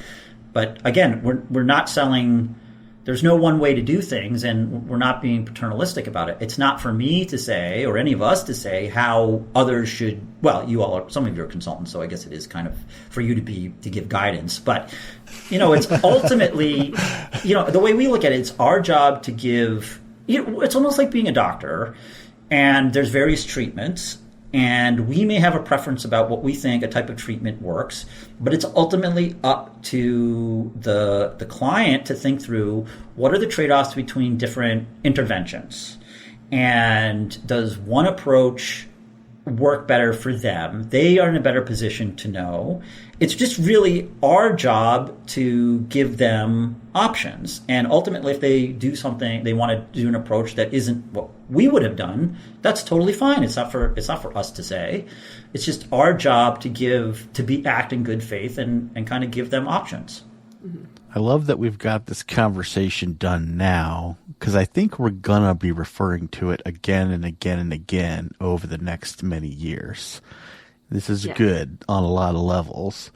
But again, we're not selling. There's no one way to do things, and we're not being paternalistic about it. It's not for me to say, or any of us to say, how others should. Well, you all are. Some of you are consultants, so I guess it is kind of for you to give guidance. But it's ultimately, the way we look at it, it's our job to give. It's almost like being a doctor, and there's various treatments, and we may have a preference about what we think a type of treatment works, but it's ultimately up to the client to think through what are the trade-offs between different interventions, and does one approach work better for them? They are in a better position to know. It's just really our job to give them options. And ultimately, if they do something, they want to do an approach that isn't what we would have done, that's totally fine. It's not for us to say. It's just our job to act in good faith and kind of give them options. I love that we've got this conversation done now, because I think we're going to be referring to it again and again and again over the next many years. This is good on a lot of levels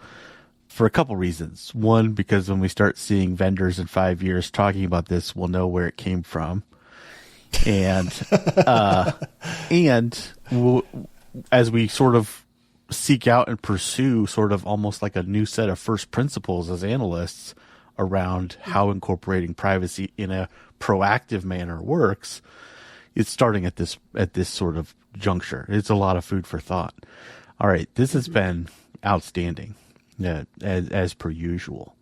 for a couple reasons. One, because when we start seeing vendors in 5 years talking about this, we'll know where it came from. And, as we sort of seek out and pursue sort of almost like a new set of first principles as analysts around how incorporating privacy in a proactive manner works, it's starting at this sort of juncture. It's a lot of food for thought. All right, this has been outstanding, as per usual.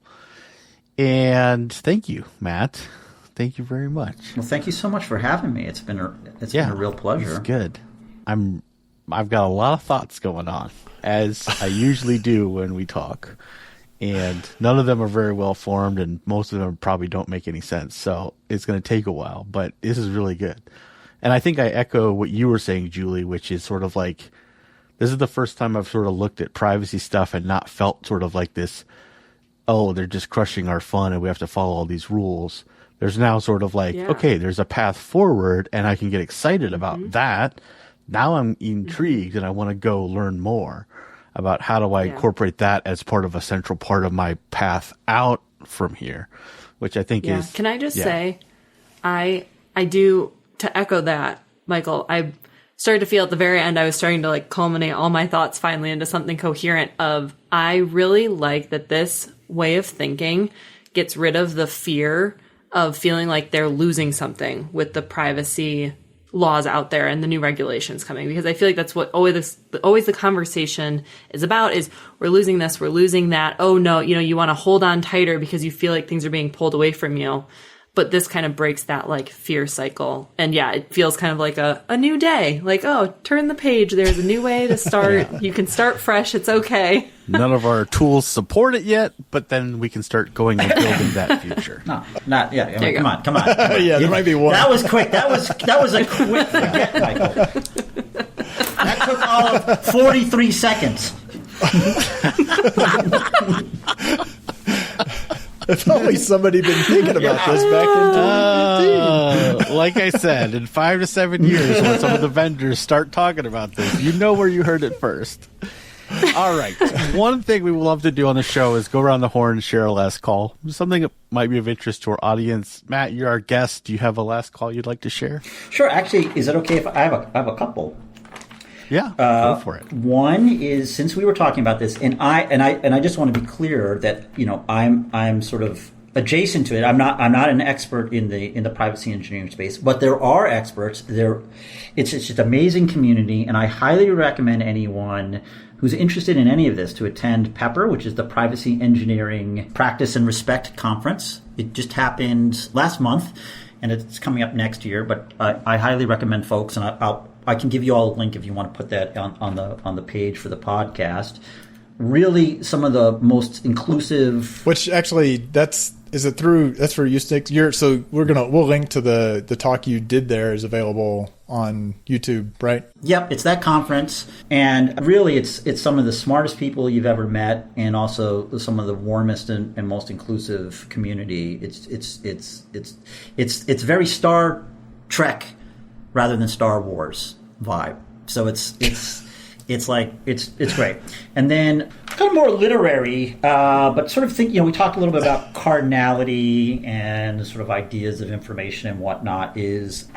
And thank you, Matt. Thank you very much. Well, thank you so much for having me. It's been a real pleasure. It's good. I've got a lot of thoughts going on, as I usually do when we talk. And none of them are very well formed, and most of them probably don't make any sense. So it's going to take a while, but this is really good. And I think I echo what you were saying, Julie, which is sort of like, this is the first time I've sort of looked at privacy stuff and not felt sort of like this, oh, they're just crushing our fun and we have to follow all these rules. There's now sort of like, okay, there's a path forward and I can get excited about that. Now I'm intrigued and I want to go learn more about how do I incorporate that as part of a central part of my path out from here, which I think is. Can I just say, I do to echo that, Michael, I started to feel at the very end, I was starting to like culminate all my thoughts finally into something coherent of, I really like that this way of thinking gets rid of the fear of feeling like they're losing something with the privacy laws out there and the new regulations coming, because I feel like that's what always the conversation is about, is we're losing this, we're losing that. Oh no, you want to hold on tighter because you feel like things are being pulled away from you. But this kind of breaks that like fear cycle. And yeah, it feels kind of like a new day. Like, oh, turn the page. There's a new way to start. You can start fresh. It's okay. None of our tools support it yet, but then we can start going and building that future. No, not yet. I mean, come on. Yeah, there might be one. That was quick. That was a quick forget, Michael. That took all of 43 seconds. If only somebody been thinking about this back in 2015. Like I said, in 5 to 7 years, when some of the vendors start talking about this, you know where you heard it first. All right. One thing we would love to do on the show is go around the horn and share a last call. Something that might be of interest to our audience. Matt, you're our guest. Do you have a last call you'd like to share? Sure. Actually, is it okay if I have a couple? Yeah, go for it. One is, since we were talking about this, and I just want to be clear that I'm sort of adjacent to it. I'm not an expert in the privacy engineering space, but there are experts. It's just an amazing community, and I highly recommend anyone who's interested in any of this to attend PEPR, which is the Privacy Engineering Practice and Respect Conference. It just happened last month, and it's coming up next year. But I highly recommend folks, and I can give you all a link if you want to put that on the page for the podcast. Really, some of the most inclusive. Which actually, that's for you, Sticks. We'll link to the talk you did there is available on YouTube, right? Yep, it's that conference, and really, it's some of the smartest people you've ever met, and also some of the warmest and most inclusive community. It's very Star Trek rather than Star Wars vibe. So it's great. And then kind of more literary, but sort of we talked a little bit about cardinality and sort of ideas of information and whatnot. Is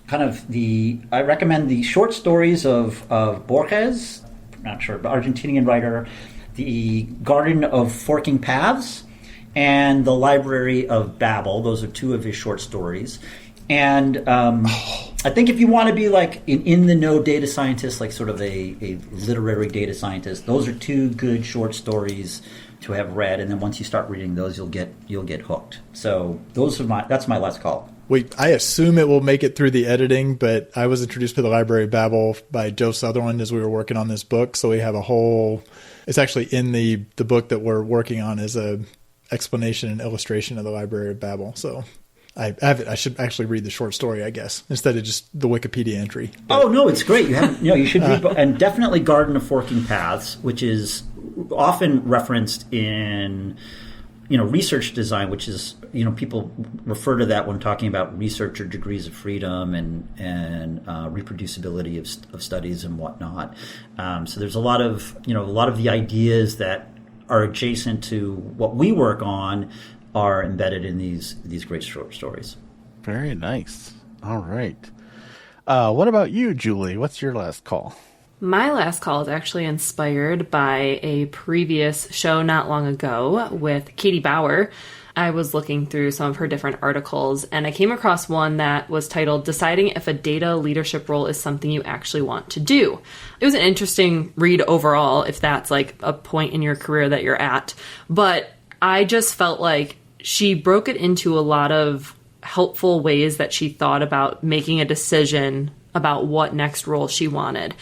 kind of I recommend the short stories of Borges, not sure, but Argentinian writer, the Garden of Forking Paths, and the Library of Babel. Those are two of his short stories. And I think if you want to be like in the know data scientist, like sort of a literary data scientist, those are two good short stories to have read. And then once you start reading those, you'll get hooked. So that's my last call. I assume it will make it through the editing, but I was introduced to the Library of Babel by Joe Sutherland as we were working on this book. So we have it's actually in the book that we're working on is a explanation and illustration of the Library of Babel. So I should actually read the short story, I guess, instead of just the Wikipedia entry. Oh no, it's great. You should read, and definitely Garden of Forking Paths, which is often referenced in research design, which is people refer to that when talking about research or degrees of freedom and reproducibility of studies and whatnot. So there's a lot of the ideas that are adjacent to what we work on are embedded in these great short stories. Very nice. All right. What about you, Julie? What's your last call? My last call is actually inspired by a previous show not long ago with Katie Bauer. I was looking through some of her different articles, and I came across one that was titled Deciding If a Data Leadership Role is Something You Actually Want to Do. It was an interesting read overall, if that's like a point in your career that you're at. But I just felt like she broke it into a lot of helpful ways that she thought about making a decision about what next role she wanted.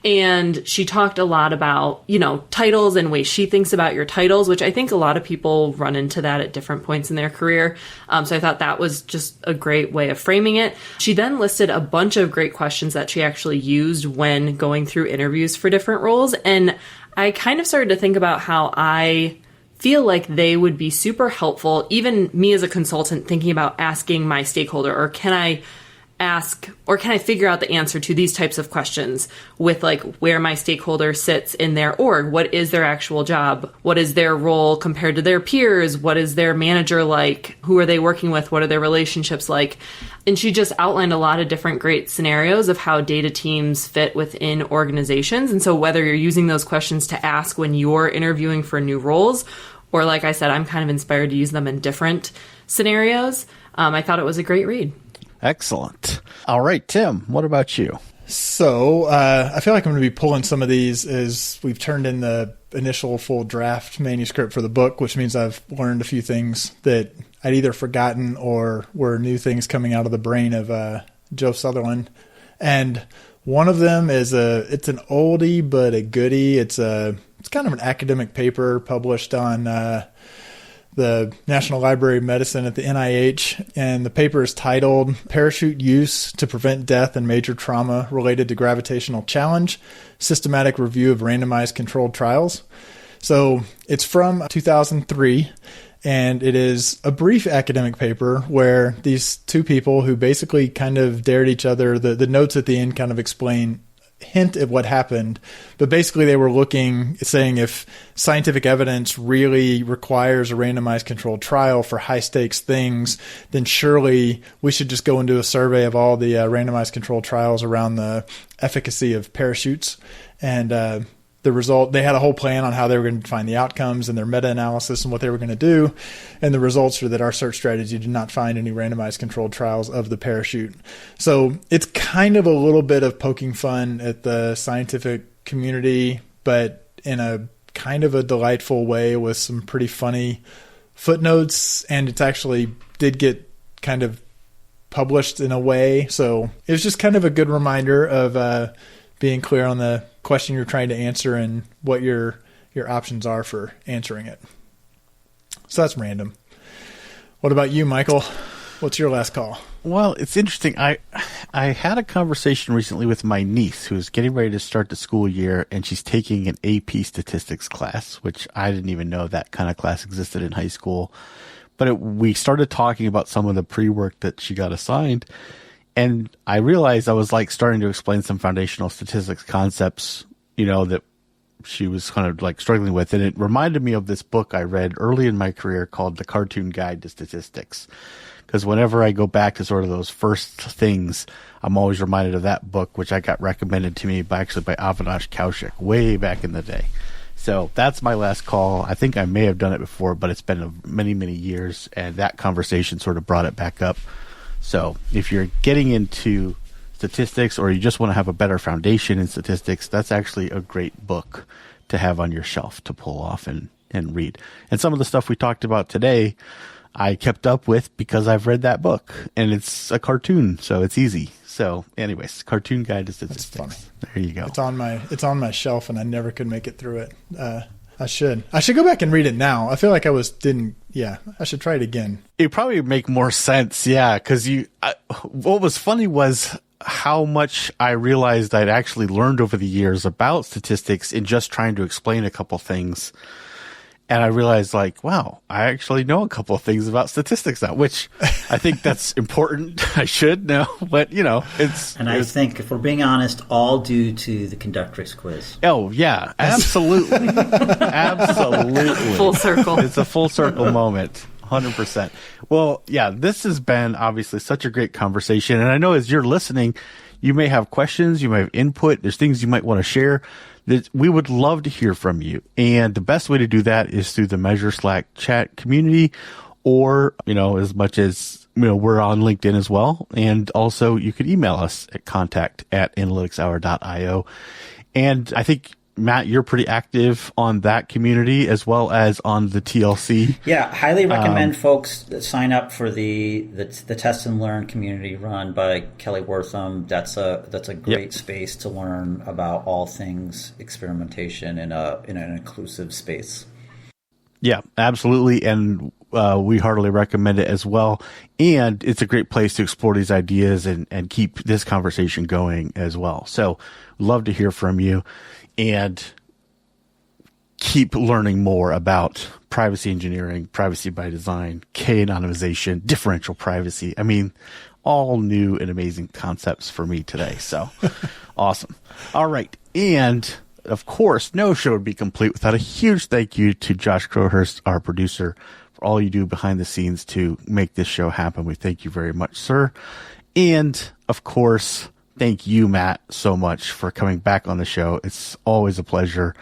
And she talked a lot about, titles and ways she thinks about your titles, which I think a lot of people run into that at different points in their career. So I thought that was just a great way of framing it. She then listed a bunch of great questions that she actually used when going through interviews for different roles. And I kind of started to think about how I feel like they would be super helpful, even me as a consultant thinking about asking my stakeholder, or can I ask, or can I figure out the answer to these types of questions with like where my stakeholder sits in their org? What is their actual job? What is their role compared to their peers? What is their manager like? Who are they working with? What are their relationships like? And she just outlined a lot of different great scenarios of how data teams fit within organizations. And so whether you're using those questions to ask when you're interviewing for new roles, or like I said, I'm kind of inspired to use them in different scenarios. I thought it was a great read. Excellent. All right, Tim, what about you? So I feel like I'm going to be pulling some of these as we've turned in the initial full draft manuscript for the book, which means I've learned a few things that I'd either forgotten or were new things coming out of the brain of Joe Sutherland. And one of them is it's an oldie but a goodie. It's kind of an academic paper published on the National Library of Medicine at the NIH, and the paper is titled Parachute Use to Prevent Death and Major Trauma Related to Gravitational Challenge, Systematic Review of Randomized Controlled Trials. So it's from 2003, and it is a brief academic paper where these two people who basically kind of dared each other, the notes at the end kind of hint at what happened, but basically they were saying if scientific evidence really requires a randomized controlled trial for high stakes things, then surely we should just go and do a survey of all the randomized controlled trials around the efficacy of parachutes. And the result, they had a whole plan on how they were going to find the outcomes and their meta-analysis and what they were going to do. And the results are that our search strategy did not find any randomized controlled trials of the parachute. So it's kind of a little bit of poking fun at the scientific community, but in a kind of a delightful way with some pretty funny footnotes. And it's actually did get kind of published in a way. So it was just kind of a good reminder of being clear on the question you're trying to answer and what your options are for answering it. So that's random. What about you, Michael? What's your last call? Well, it's interesting. I had a conversation recently with my niece who's getting ready to start the school year, and she's taking an AP statistics class, which I didn't even know that kind of class existed in high school. But we started talking about some of the pre-work that she got assigned, and I realized I was like starting to explain some foundational statistics concepts, that she was kind of like struggling with. And it reminded me of this book I read early in my career called The Cartoon Guide to Statistics. Because whenever I go back to sort of those first things, I'm always reminded of that book, which I got recommended to me by Avinash Kaushik way back in the day. So that's my last call. I think I may have done it before, but it's been many, many years. And that conversation sort of brought it back up. So if you're getting into statistics or you just want to have a better foundation in statistics, that's actually a great book to have on your shelf to pull off and read. And some of the stuff we talked about today, I kept up with because I've read that book, and it's a cartoon, so it's easy. So anyways, Cartoon Guide to Statistics. That's funny. There you go. It's on my shelf, and I never could make it through it. I should go back and read it now. I feel like I should try it again. It'd probably make more sense. Yeah. Cause what was funny was how much I realized I'd actually learned over the years about statistics in just trying to explain a couple things. And I realized wow, I actually know a couple of things about statistics now, which I think that's important. I should know, but I think if we're being honest, all due to the conductrix quiz. Oh yeah, absolutely. Absolutely. Full circle. It's a full circle moment. 100%. Well, yeah, this has been obviously such a great conversation. And I know as you're listening, you may have questions, you may have input, there's things you might want to share. We would love to hear from you. And the best way to do that is through the Measure Slack chat community, or, as much as, we're on LinkedIn as well. And also you could email us at contact@analyticshour.io. And I think, Matt, you're pretty active on that community as well as on the TLC. Yeah, highly recommend folks sign up for the Test and Learn community run by Kelly Wortham. That's a great space to learn about all things experimentation in an inclusive space. Yeah, absolutely, and we heartily recommend it as well. And it's a great place to explore these ideas and keep this conversation going as well. So, love to hear from you. And keep learning more about privacy engineering, privacy by design, K-anonymization, differential privacy. I mean, all new and amazing concepts for me today. So awesome. All right. And of course, no show would be complete without a huge thank you to Josh Crowhurst, our producer, for all you do behind the scenes to make this show happen. We thank you very much, sir. And of course, thank you, Matt, so much for coming back on the show. It's always a pleasure.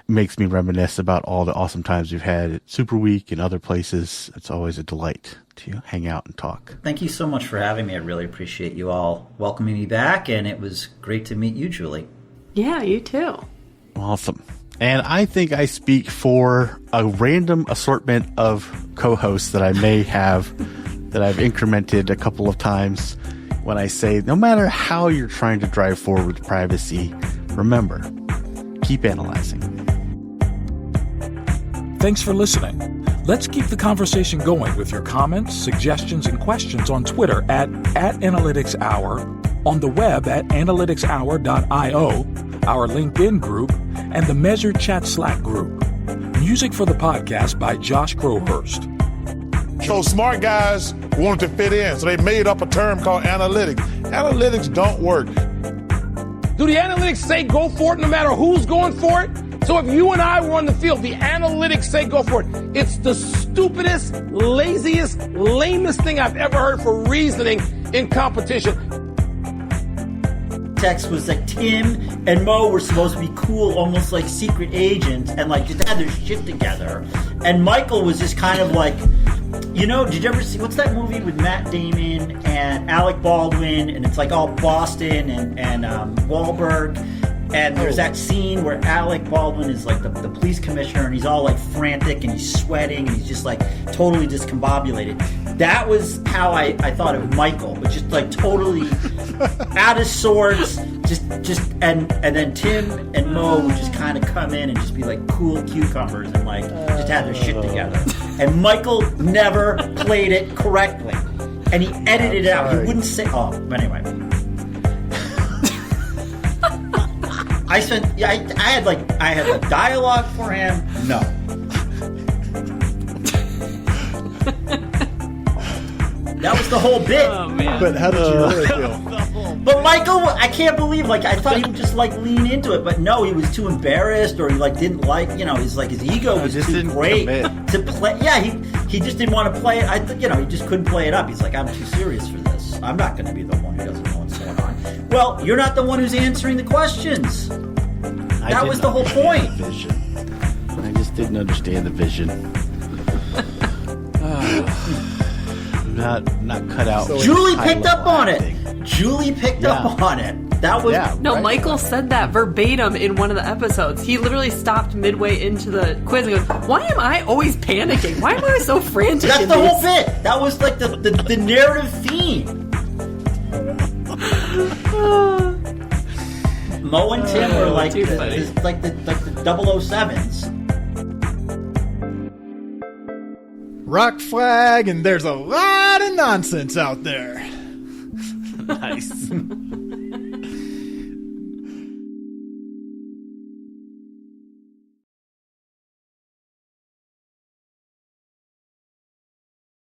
It makes me reminisce about all the awesome times we've had at Super Week and other places. It's always a delight to hang out and talk. Thank you so much for having me. I really appreciate you all welcoming me back, and it was great to meet you, Julie. Yeah, you too. Awesome. And I think I speak for a random assortment of co-hosts that I may have, that I've incremented a couple of times when I say, no matter how you're trying to drive forward with privacy, remember, keep analyzing. Thanks for listening. Let's keep the conversation going with your comments, suggestions, and questions on Twitter at @AnalyticsHour, on the web at analyticshour.io, our LinkedIn group, and the Measured Chat Slack group. Music for the podcast by Josh Crowhurst. So smart guys wanted to fit in, so they made up a term called analytics. Analytics don't work. Do the analytics say go for it no matter who's going for it? So if you and I were on the field, the analytics say go for it. It's the stupidest, laziest, lamest thing I've ever heard for reasoning in competition. Text was like Tim and Mo were supposed to be cool, almost like secret agents, and like just had their shit together. And Michael was just kind of like, you know, did you ever see, what's that movie with Matt Damon and Alec Baldwin, and it's like all Boston and Wahlberg, and there's that scene where Alec Baldwin is like the police commissioner, and he's all like frantic, and he's sweating, and he's just like totally discombobulated. That was how I thought of Michael, but just like totally out of sorts, just and then Tim and Mo would just kind of come in and just be like cool cucumbers and like just have their shit together. And Michael never played it correctly, and he edited it out. He wouldn't say. Oh, but anyway. I had the dialogue for him. No. That was the whole bit. Oh, man. But how did you really feel? But Michael, I can't believe, like, I thought he would just, like, lean into it. But no, he was too embarrassed, or he, like, didn't like, you know, he's like, his ego was too great to play. Yeah, he just didn't want to play it. You know, he just couldn't play it up. He's like, I'm too serious for this. I'm not going to be the one who doesn't know what's going on. Well, you're not the one who's answering the questions. That was the whole point. I just didn't understand the vision. Not cut out. Julie picked up on it. Julie picked up on it. That was no. Right. Michael said that verbatim in one of the episodes. He literally stopped midway into the quiz and goes, "Why am I always panicking? Why am I so frantic?" That's the whole bit. That was like the narrative theme. Mo and Tim were like the 007s. Rock flag, and there's a lot of nonsense out there. Nice.